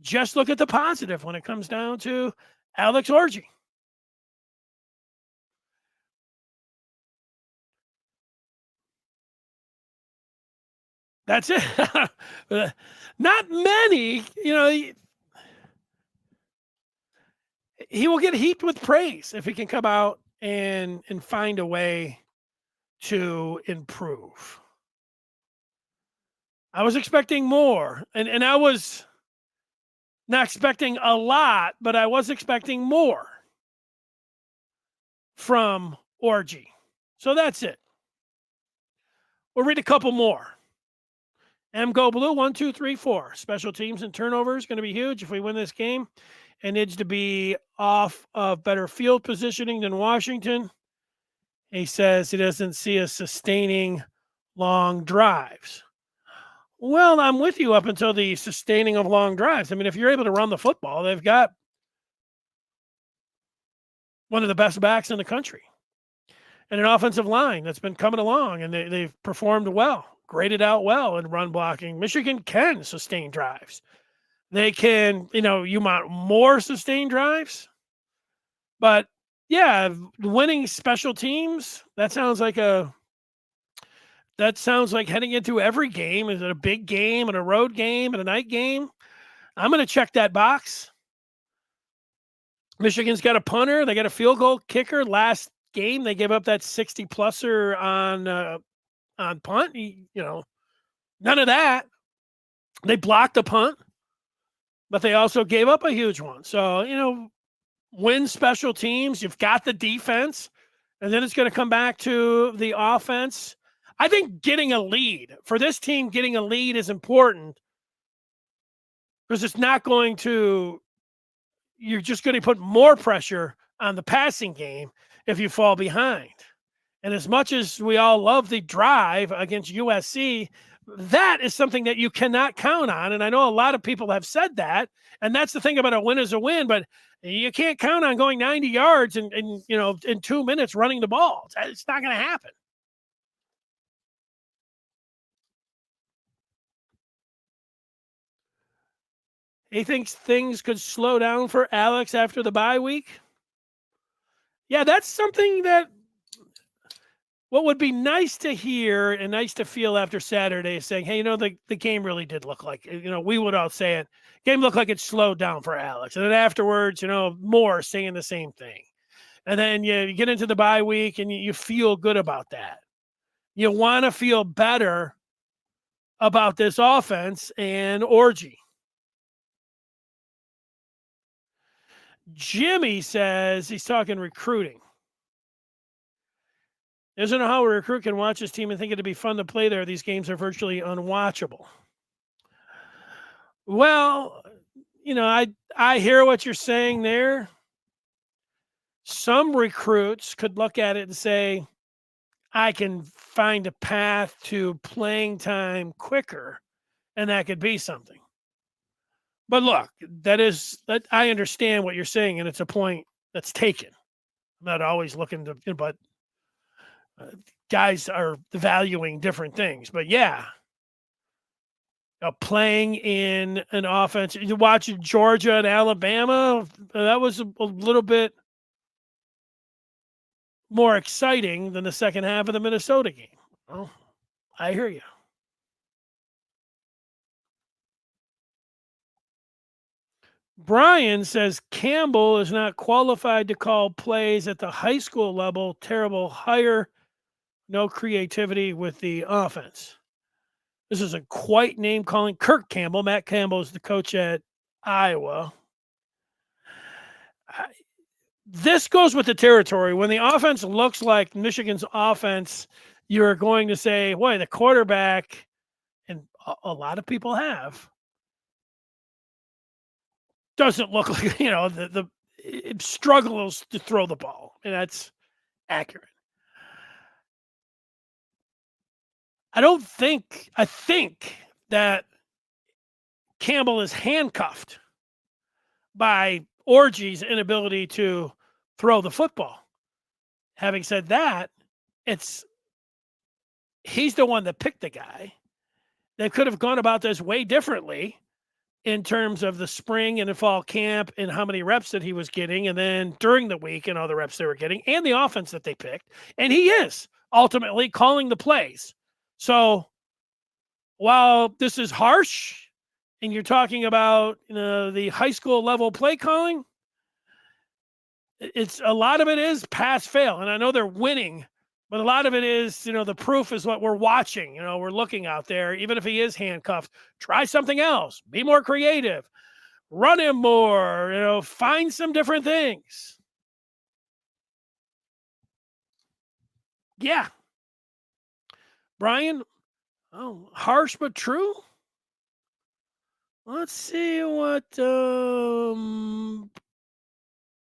Just look at the positive when it comes down to Alex Orji. That's it. Not many, he will get heaped with praise if he can come out and find a way to improve. I was expecting more, and I was not expecting a lot, but I was expecting more from Orji. So that's it. We'll read a couple more. M Go Blue, 1, 2, 3, 4. Special teams and turnovers going to be huge if we win this game. It needs to be off of better field positioning than Washington. He says he doesn't see us sustaining long drives. Well, I'm with you up until the sustaining of long drives. I mean, if you're able to run the football, they've got one of the best backs in the country and an offensive line that's been coming along, and they've performed well, graded out well in run blocking. Michigan can sustain drives. They can, you want more sustained drives, but yeah, winning special teams, that sounds like heading into every game. Is it a big game and a road game and a night game? I'm going to check that box. Michigan's got a punter. They got a field goal kicker. Last game, they gave up that 60-pluser on punt. None of that. They blocked a punt. but they also gave up a huge one. So, win special teams. You've got the defense, and then it's going to come back to the offense. I think getting a lead for this team, getting a lead is important because it's not going to, you're just going to put more pressure on the passing game if you fall behind. And as much as we all love the drive against USC, that is something that you cannot count on. And I know a lot of people have said that. And that's the thing about a win is a win, but you can't count on going 90 yards and in 2 minutes running the ball. It's not going to happen. He thinks things could slow down for Alex after the bye week. Yeah, that's something that what would be nice to hear and nice to feel after Saturday is saying, hey, the game really did look like, we would all say it. Game looked like it slowed down for Alex. And then afterwards, more saying the same thing. And then you get into the bye week and you feel good about that. You want to feel better about this offense and Orgy. Jimmy says he's talking recruiting. Doesn't know how a recruit can watch his team and think it'd be fun to play there. These games are virtually unwatchable. Well, I hear what you're saying there. Some recruits could look at it and say, I can find a path to playing time quicker, and that could be something. But look, that I understand what you're saying, and it's a point that's taken. I'm not always looking to, but guys are valuing different things. But yeah, playing in an offense, you watch Georgia and Alabama, that was a little bit more exciting than the second half of the Minnesota game. Well, I hear you. Brian says Campbell is not qualified to call plays at the high school level. Terrible hire. No creativity with the offense. This isn't quite name calling. Kirk Campbell. Matt Campbell is the coach at Iowa. This goes with the territory. When the offense looks like Michigan's offense, you're going to say, boy, the quarterback, and a lot of people have, doesn't look like, it struggles to throw the ball. And that's accurate. I think that Campbell is handcuffed by Orgy's inability to throw the football. Having said that, he's the one that picked the guy. They could have gone about this way differently in terms of the spring and the fall camp and how many reps that he was getting, and then during the week and all the reps they were getting, and the offense that they picked. And he is ultimately calling the plays. So while this is harsh and you're talking about the high school level play calling, it's a lot of it is pass fail. And I know they're winning, but a lot of it is, the proof is what we're watching. We're looking out there. Even if he is handcuffed, try something else. Be more creative. Run him more. Find some different things. Yeah. Brian, harsh but true. Let's see what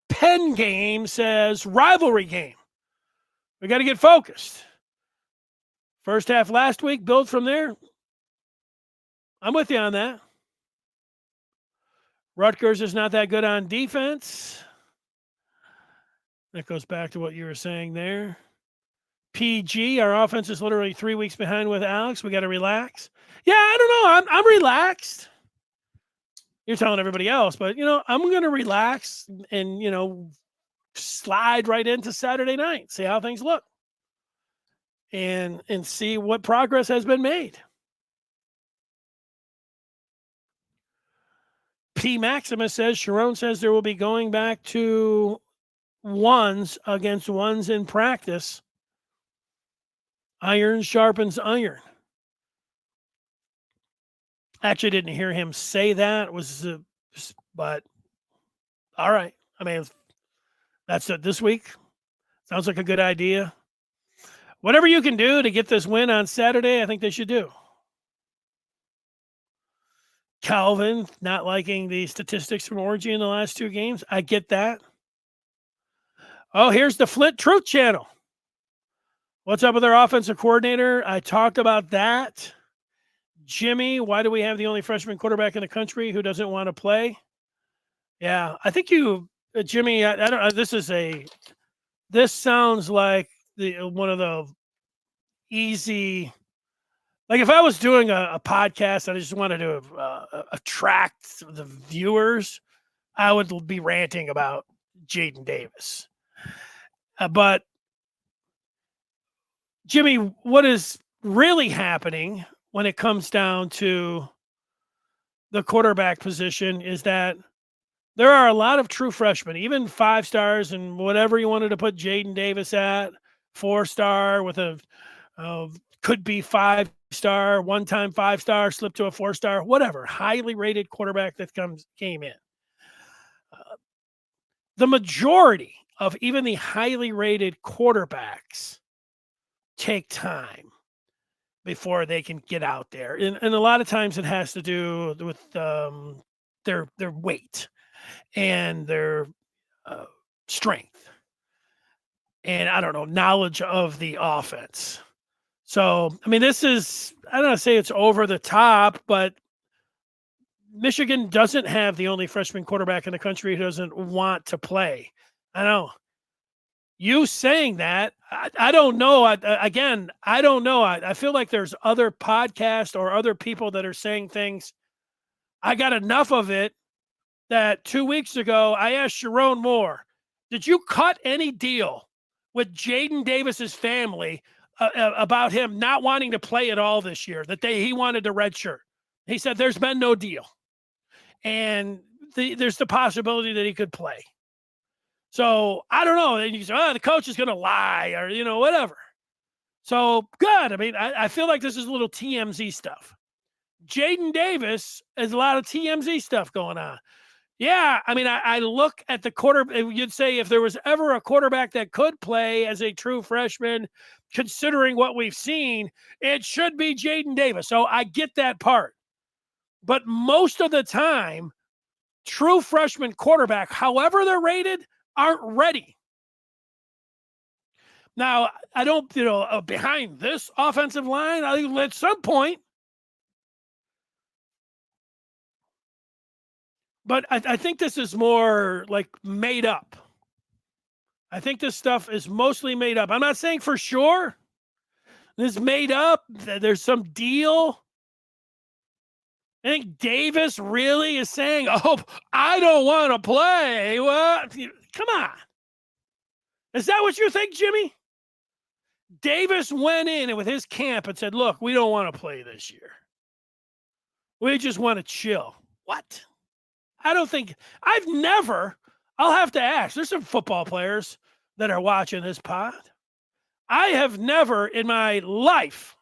Penn Game says. Rivalry game. We got to get focused. First half last week, build from there. I'm with you on that. Rutgers is not that good on defense. That goes back to what you were saying there. PG, our offense is literally 3 weeks behind with Alex. We got to relax. Yeah, I don't know. I'm relaxed. You're telling everybody else, but I'm going to relax and slide right into Saturday night, see how things look, and see what progress has been made. P. Maximus says Sharon says there will be going back to ones against ones in practice. Iron sharpens iron. Actually, didn't hear him say that. It was But all right. I mean, that's it this week. Sounds like a good idea. Whatever you can do to get this win on Saturday, I think they should do. Calvin not liking the statistics from Orgy in the last two games. I get that. Oh, here's the Flint Truth Channel. What's up with our offensive coordinator? I talked about that. Jimmy, why do we have the only freshman quarterback in the country who doesn't want to play? Yeah, I think you, Jimmy. I don't. This sounds like one of the easy. Like if I was doing a podcast and I just wanted to attract the viewers, I would be ranting about Jadyn Davis. But Jimmy, what is really happening when it comes down to the quarterback position is that there are a lot of true freshmen, even 5 stars and whatever you wanted to put Jadyn Davis at, 4-star with a could be 5-star, one-time 5-star, slip to a 4-star, whatever, highly rated quarterback that came in. The majority of even the highly rated quarterbacks take time before they can get out there. And a lot of times it has to do with their weight and their strength and, I don't know, knowledge of the offense. So, I mean, this is, I don't want to say it's over the top, but Michigan doesn't have the only freshman quarterback in the country who doesn't want to play. I know. You saying that, I don't know. Again, I don't know. I feel like there's other podcasts or other people that are saying things. I got enough of it that 2 weeks ago, I asked Sharon Moore, did you cut any deal with Jadyn Davis's family about him not wanting to play at all this year, that he wanted to redshirt? He said, there's been no deal. And there's the possibility that he could play. So I don't know. And you say, oh, the coach is going to lie or, whatever. So good. I mean, I feel like this is a little TMZ stuff. Jadyn Davis has a lot of TMZ stuff going on. Yeah, I mean, I look at the you'd say if there was ever a quarterback that could play as a true freshman, considering what we've seen, it should be Jadyn Davis. So I get that part. But most of the time, true freshman quarterback, however they're rated, aren't ready. Now, I don't, behind this offensive line, I think at some point, but I think this is more like made up. I think this stuff is mostly made up. I'm not saying for sure. This is made up. There's some deal. I think Davis really is saying, oh, I don't want to play. Well, come on. Is that what you think, Jimmy? Davis went in with his camp and said, look, we don't want to play this year. We just want to chill. What? I'll have to ask. There's some football players that are watching this pod. I have never in my life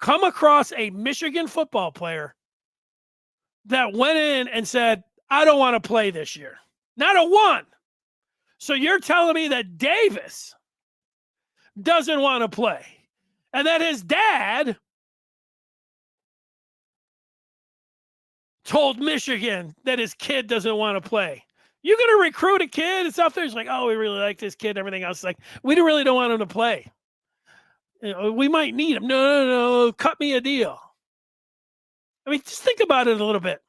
come across a Michigan football player that went in and said, I don't want to play this year. Not a one. So you're telling me that Davis doesn't want to play and that his dad told Michigan that his kid doesn't want to play. You're going to recruit a kid. It's out there. It's like, oh, we really like this kid and everything else. It's like, we really don't want him to play. We might need him. No. Cut me a deal. I mean, just think about it a little bit.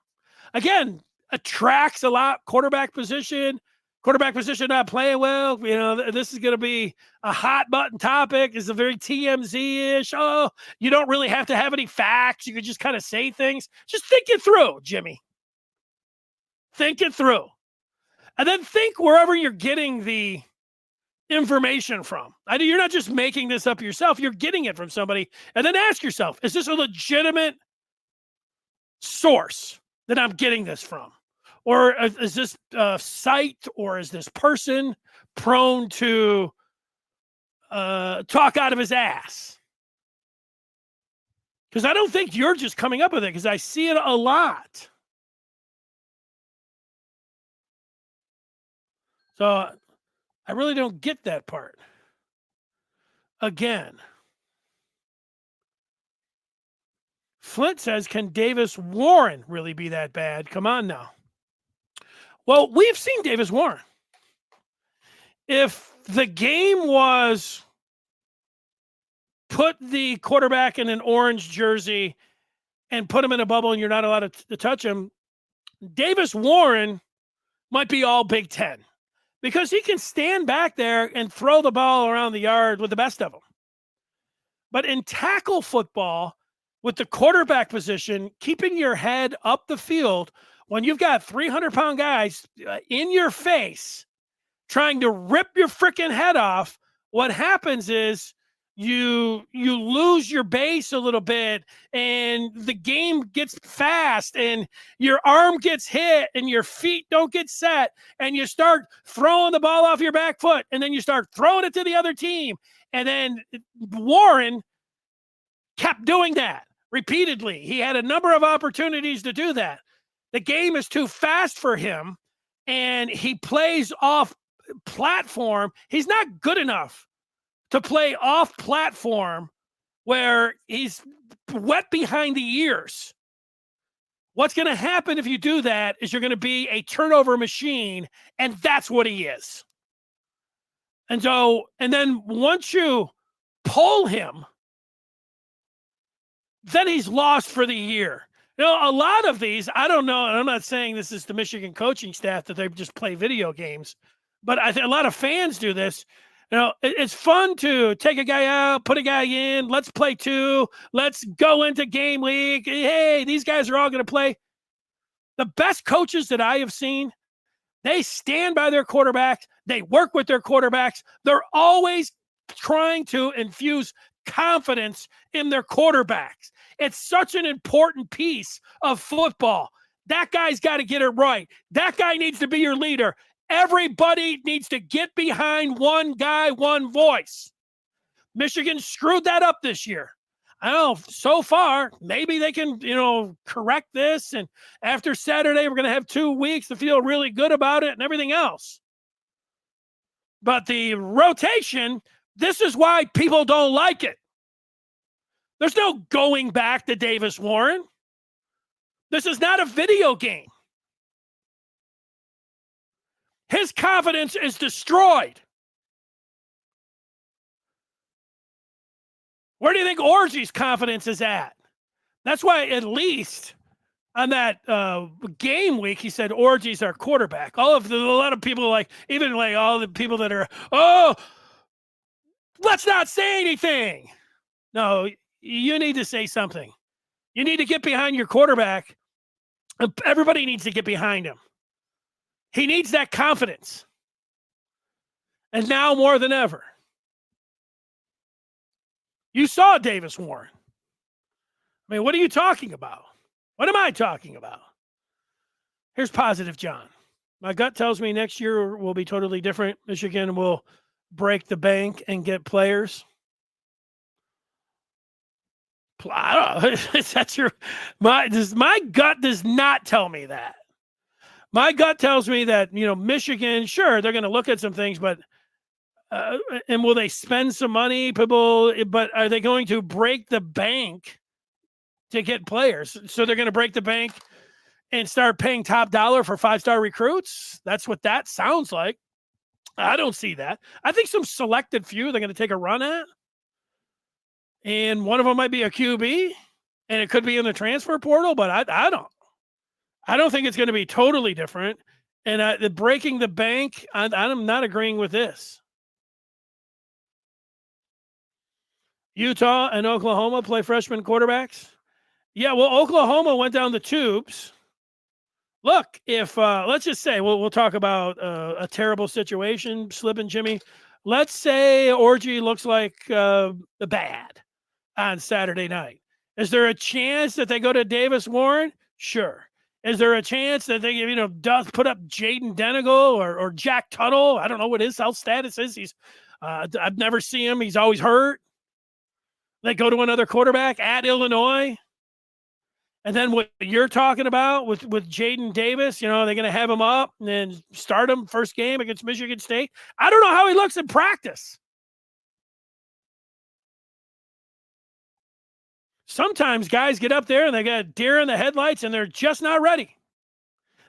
Again, attracts a lot. Quarterback position not playing well. This is going to be a hot button topic. It's a very TMZ-ish. Oh, you don't really have to have any facts. You can just kind of say things. Just think it through, Jimmy. Think it through. And then think wherever you're getting the information from. You're not just making this up yourself. You're getting it from somebody. And then ask yourself, is this a legitimate source that I'm getting this from? Or is this site or is this person prone to talk out of his ass? Because I don't think you're just coming up with it, because I see it a lot. So I really don't get that part. Again, Flint says, can Davis Warren really be that bad? Come on now. Well, we've seen Davis Warren. If the game was put the quarterback in an orange jersey and put him in a bubble and you're not allowed to touch him, Davis Warren might be all Big Ten because he can stand back there and throw the ball around the yard with the best of them. But in tackle football, with the quarterback position, keeping your head up the field when you've got 300-pound guys in your face trying to rip your freaking head off, what happens is you lose your base a little bit and the game gets fast and your arm gets hit and your feet don't get set and you start throwing the ball off your back foot and then you start throwing it to the other team. And then Warren kept doing that repeatedly. He had a number of opportunities to do that. The game is too fast for him and he plays off platform. He's not good enough to play off platform where he's wet behind the ears. What's going to happen if you do that is you're going to be a turnover machine, and that's what he is. And then once you pull him, then he's lost for the year. You know, a lot of these, I don't know, and I'm not saying this is the Michigan coaching staff that they just play video games, but I think a lot of fans do this. You know, it's fun to take a guy out, put a guy in, let's play two, let's go into game week. Hey, these guys are all going to play. The best coaches that I have seen, they stand by their quarterbacks. They work with their quarterbacks. They're always trying to infuse confidence in their quarterbacks. It's such an important piece of football. That guy's got to get it right. That guy needs to be your leader. Everybody needs to get behind one guy, one voice. Michigan screwed that up this year. I don't know, so far, maybe they can, correct this. And after Saturday, we're going to have 2 weeks to feel really good about it and everything else. But the rotation, this is why people don't like it. There's no going back to Davis Warren. This is not a video game. His confidence is destroyed. Where do you think Orgy's confidence is at? That's why at least on that game week, he said Orgy's our quarterback. A lot of people even all the people that are, let's not say anything. No, you need to say something. You need to get behind your quarterback. Everybody needs to get behind him. He needs that confidence. And now more than ever. You saw Davis Warren. I mean, what are you talking about? What am I talking about? Here's Positive John. My gut tells me next year will be totally different. Michigan will break the bank and get players. I don't know. My gut does not tell me that. My gut tells me that, Michigan, sure, they're going to look at some things, but and will they spend some money, people? But are they going to break the bank to get players? So they're going to break the bank and start paying top dollar for 5-star recruits? That's what that sounds like. I don't see that. I think some selected few they're going to take a run at. And one of them might be a QB, and it could be in the transfer portal, but I don't think it's going to be totally different. And the breaking the bank, I'm not agreeing with this. Utah and Oklahoma play freshman quarterbacks. Yeah, well, Oklahoma went down the tubes. Look, if let's just say we'll talk about a terrible situation, slipping Jimmy. Let's say Orgy looks like bad on Saturday night. Is there a chance that they go to Davis Warren? Sure. Is there a chance that they, put up Jadyn Davis or Jack Tuttle? I don't know what his health status is. He's, I've never seen him. He's always hurt. They go to another quarterback at Illinois. And then what you're talking about with Jadyn Davis, they're going to have him up and then start him first game against Michigan State. I don't know how he looks in practice. Sometimes guys get up there and they got deer in the headlights and they're just not ready.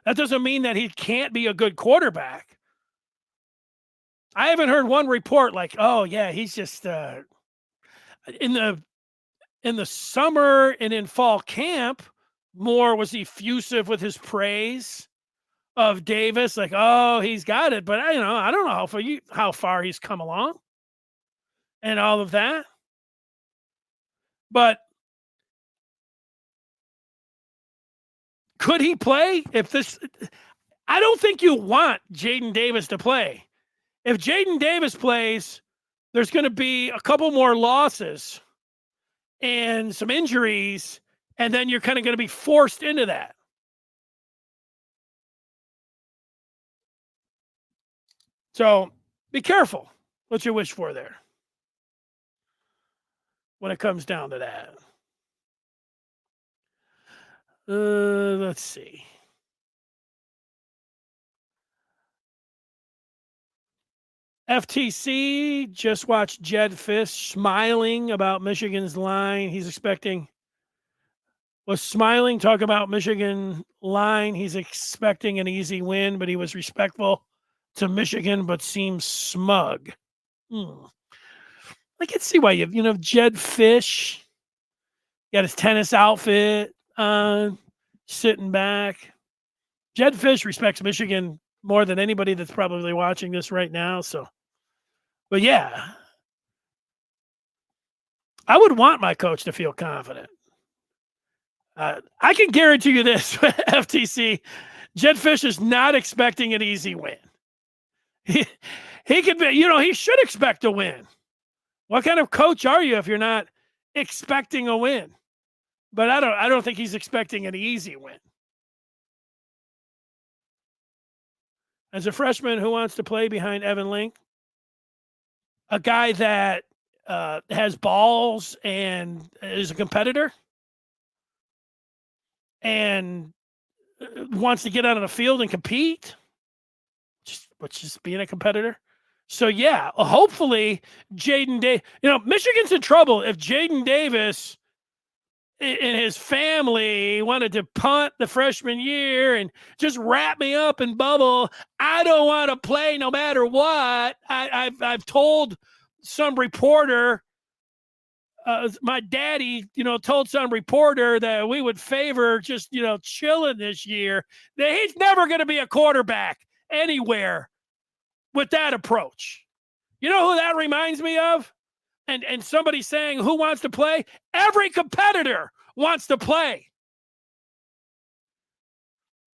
That doesn't mean that he can't be a good quarterback. I haven't heard one report like, oh yeah, he's just in the summer and in fall camp, Moore was effusive with his praise of Davis, like, oh, he's got it. But I don't know how far he's come along and all of that. But could he play if this? I don't think you want Jadyn Davis to play. If Jadyn Davis plays, there's going to be a couple more losses and some injuries, and then you're kind of going to be forced into that. So be careful what you wish for there when it comes down to that. Let's see. FTC just watched Jed Fish smiling about Michigan's line. Was smiling, talk about Michigan line. He's expecting an easy win, but he was respectful to Michigan, but seems smug. I can see why Jed Fish got his tennis outfit on, sitting back. Jed Fish respects Michigan more than anybody that's probably watching this right now. So, but yeah, I would want my coach to feel confident. I can guarantee you this, FTC, Jed Fish is not expecting an easy win. He could be, he should expect a win. What kind of coach are you if you're not expecting a win? But I don't think he's expecting an easy win. As a freshman who wants to play behind Evan Link, a guy that has balls and is a competitor and wants to get out on the field and compete, just being a competitor. So yeah, hopefully Jadyn Davis, Michigan's in trouble if Jadyn Davis and his family wanted to punt the freshman year and just wrap me up in bubble. I don't want to play no matter what. I've told some reporter, my daddy, told some reporter that we would favor just, chilling this year. That he's never going to be a quarterback anywhere with that approach. You know who that reminds me of? And somebody saying, who wants to play? Every competitor wants to play.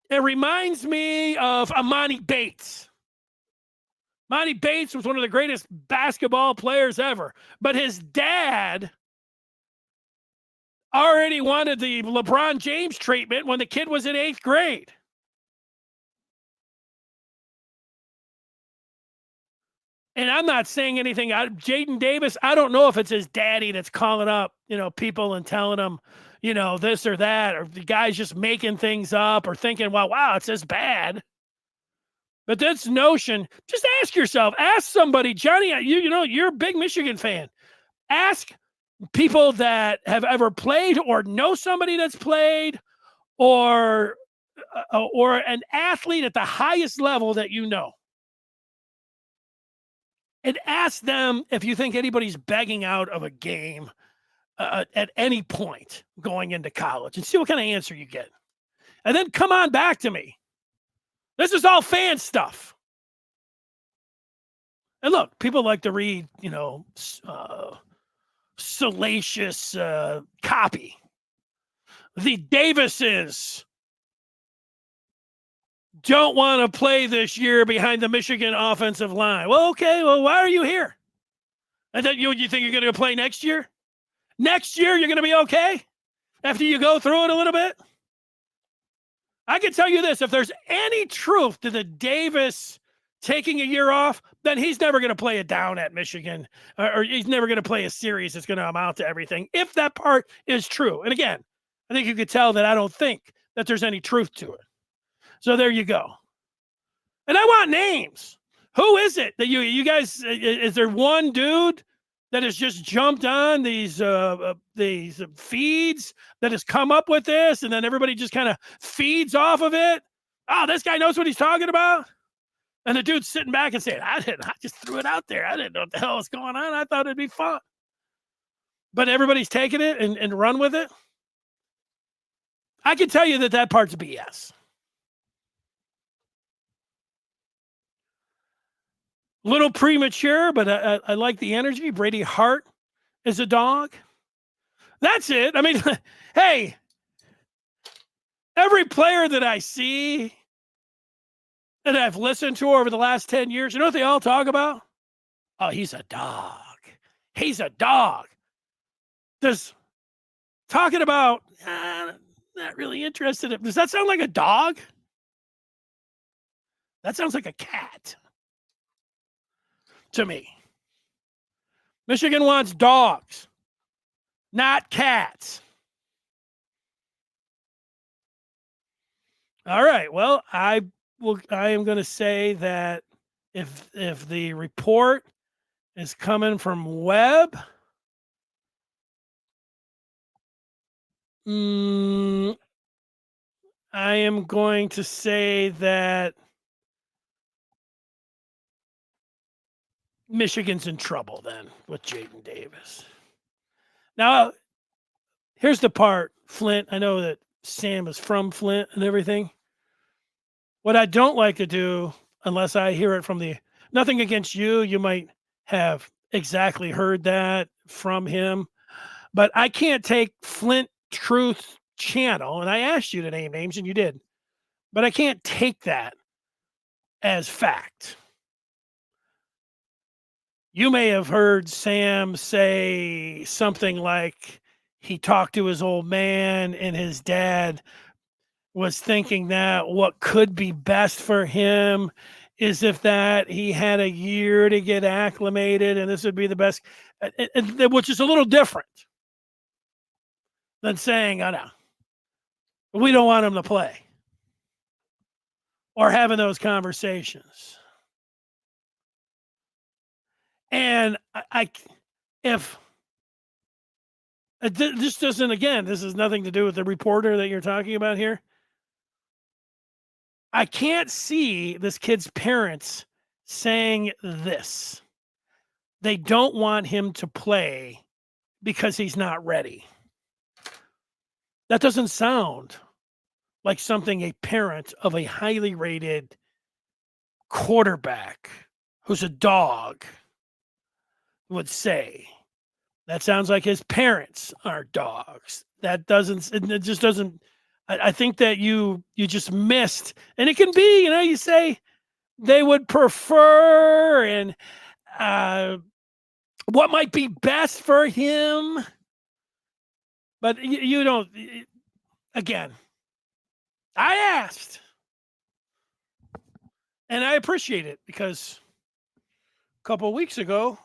It reminds me of Amani Bates. Amani Bates was one of the greatest basketball players ever. But his dad already wanted the LeBron James treatment when the kid was in 8th grade. And I'm not saying anything. Jadyn Davis, I don't know if it's his daddy that's calling up, people and telling them, this or that, or the guy's just making things up or thinking, wow, it's this bad. But this notion, just ask yourself, ask somebody, Johnny, you're a big Michigan fan. Ask people that have ever played or know somebody that's played or an athlete at the highest level that you know. And ask them if you think anybody's begging out of a game at any point going into college and see what kind of answer you get. And then come on back to me. This is all fan stuff. And look, people like to read, salacious copy. The Davises don't want to play this year behind the Michigan offensive line. Well, okay. Well, why are you here? And then you think you're going to play next year? Next year, you're going to be okay after you go through it a little bit? I can tell you this. If there's any truth to the Davis taking a year off, then he's never going to play it down at Michigan, or he's never going to play a series that's going to amount to everything, if that part is true. And again, I think you could tell that I don't think that there's any truth to it. So there you go. And I want names. Who is it that you guys? Is there one dude that has just jumped on these feeds that has come up with this, and then everybody just kind of feeds off of it? Oh, this guy knows what he's talking about. And the dude's sitting back and saying, I just threw it out there. I didn't know what the hell was going on. I thought it'd be fun. But everybody's taking it and run with it. I can tell you that part's BS. Little premature, but I like the energy. Brady Hart is a dog. That's it. I mean, hey, every player that I see that I've listened to over the last 10 years, you know what they all talk about? Oh, he's a dog. He's a dog. There's talking about, not really interested in. Does that sound like a dog? That sounds like a cat to me. Michigan wants dogs, not cats. All right. Well, I am going to say that if the report is coming from Webb, I am going to say that Michigan's in trouble then with Jadyn Davis. Now, here's the part, Flint. I know that Sam is from Flint and everything. What I don't like to do, unless I hear it from nothing against you, you might have exactly heard that from him, but I can't take Flint Truth Channel, and I asked you to name names and you did, but I can't take that as fact. You may have heard Sam say something like he talked to his old man and his dad was thinking that what could be best for him is if that he had a year to get acclimated and this would be the best, which is a little different than saying, I know, we don't want him to play or having those conversations. And if this doesn't, again, this has nothing to do with the reporter that you're talking about here. I can't see this kid's parents saying this. They don't want him to play because he's not ready. That doesn't sound like something a parent of a highly rated quarterback who's a dog would say. That sounds like his parents are dogs. That doesn't, it just doesn't, I think that you just missed, and it can be, you say they would prefer and what might be best for him, but you don't, again, I asked, and I appreciate it because a couple of weeks ago,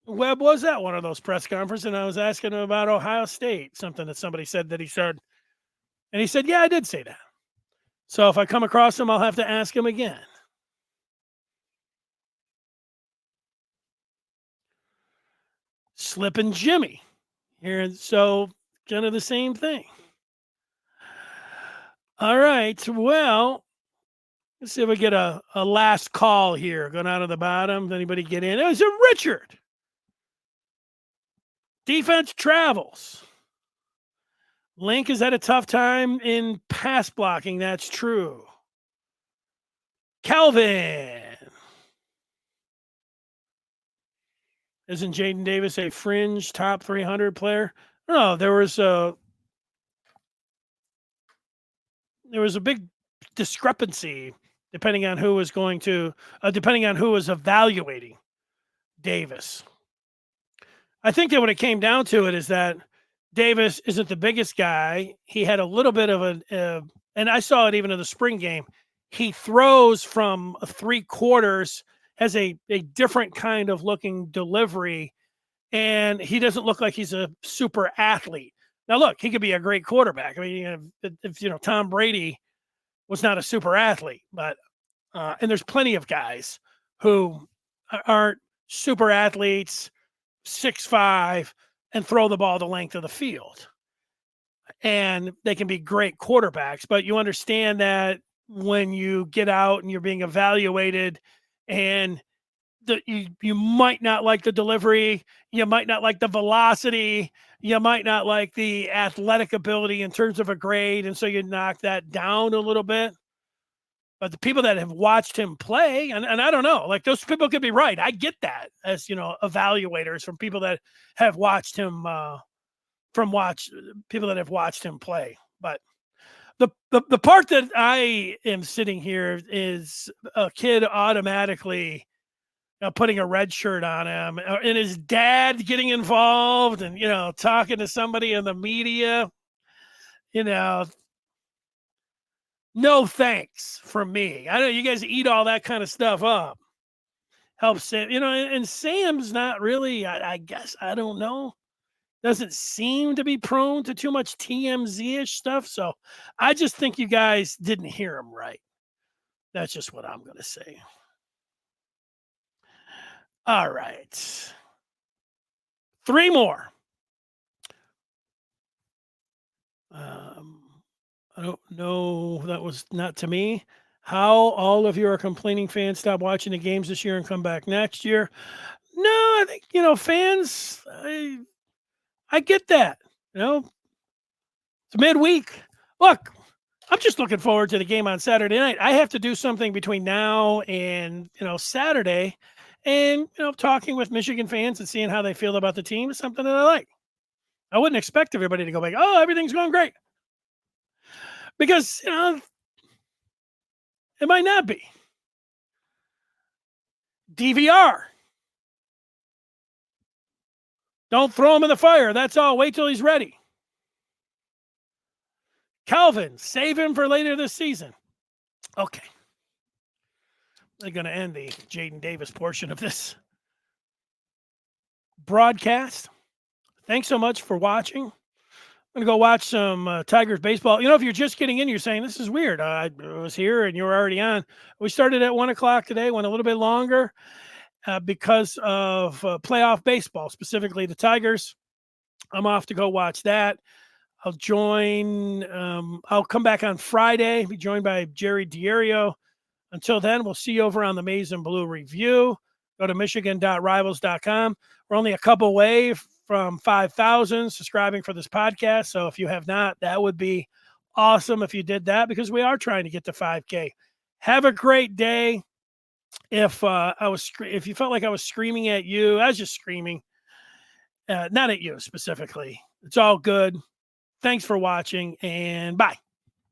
Webb was at one of those press conferences, and I was asking him about Ohio State, something that somebody said that he said, and he said, yeah, I did say that. So if I come across him, I'll have to ask him again. Slipping Jimmy here, so kind of the same thing. All right, well, let's see if we get a last call here. Going out of the bottom. Does anybody get in? It was a Richard. Defense travels. Link has had a tough time in pass blocking. That's true. Calvin. Isn't Jadyn Davis a fringe top 300 player? No, there was a big discrepancy depending on who was evaluating Davis. I think that when it came down to it is that Davis isn't the biggest guy. He had a little bit of and I saw it even in the spring game. He throws from 3/4, has a different kind of looking delivery, and he doesn't look like he's a super athlete. Now, look, he could be a great quarterback. I mean, if Tom Brady was not a super athlete, but and there's plenty of guys who aren't super athletes, 6'5", and throw the ball the length of the field. And they can be great quarterbacks, but you understand that when you get out and you're being evaluated and you might not like the delivery, you might not like the velocity, you might not like the athletic ability in terms of a grade, and so you knock that down a little bit. But the people that have watched him play, and I don't know, like those people could be right. I get that as evaluators from people that have watched him people that have watched him play. But the part that I am sitting here is a kid automatically putting a red shirt on him, and his dad getting involved, and talking to somebody in the media. No thanks from me. I know you guys eat all that kind of stuff up. Helps Sam, and Sam's not really. I guess I don't know. Doesn't seem to be prone to too much TMZ-ish stuff. So I just think you guys didn't hear him right. That's just what I'm going to say. All right. 3 more. I don't know. That was not to me. How all of you are complaining fans stop watching the games this year and come back next year. No, I think, fans, I get that. It's midweek. Look, I'm just looking forward to the game on Saturday night. I have to do something between now and, Saturday. And, talking with Michigan fans and seeing how they feel about the team is something that I like. I wouldn't expect everybody to go back, oh, everything's going great. Because, it might not be. DVR. Don't throw him in the fire. That's all. Wait till he's ready. Calvin, save him for later this season. Okay. They're going to end the Jadyn Davis portion of this broadcast. Thanks so much for watching. I'm going to go watch some Tigers baseball. If you're just getting in, you're saying, this is weird. I was here and you were already on. We started at 1 o'clock today, went a little bit longer because of playoff baseball, specifically the Tigers. I'm off to go watch that. I'll come back on Friday, be joined by Jerry Diario. Until then, we'll see you over on the Maize and Blue Review. Go to michigan.rivals.com. We're only a couple away from 5,000 subscribing for this podcast. So if you have not, that would be awesome if you did that, because we are trying to get to 5K. Have a great day. If you felt like I was screaming at you, I was just screaming. Not at you specifically. It's all good. Thanks for watching, and bye.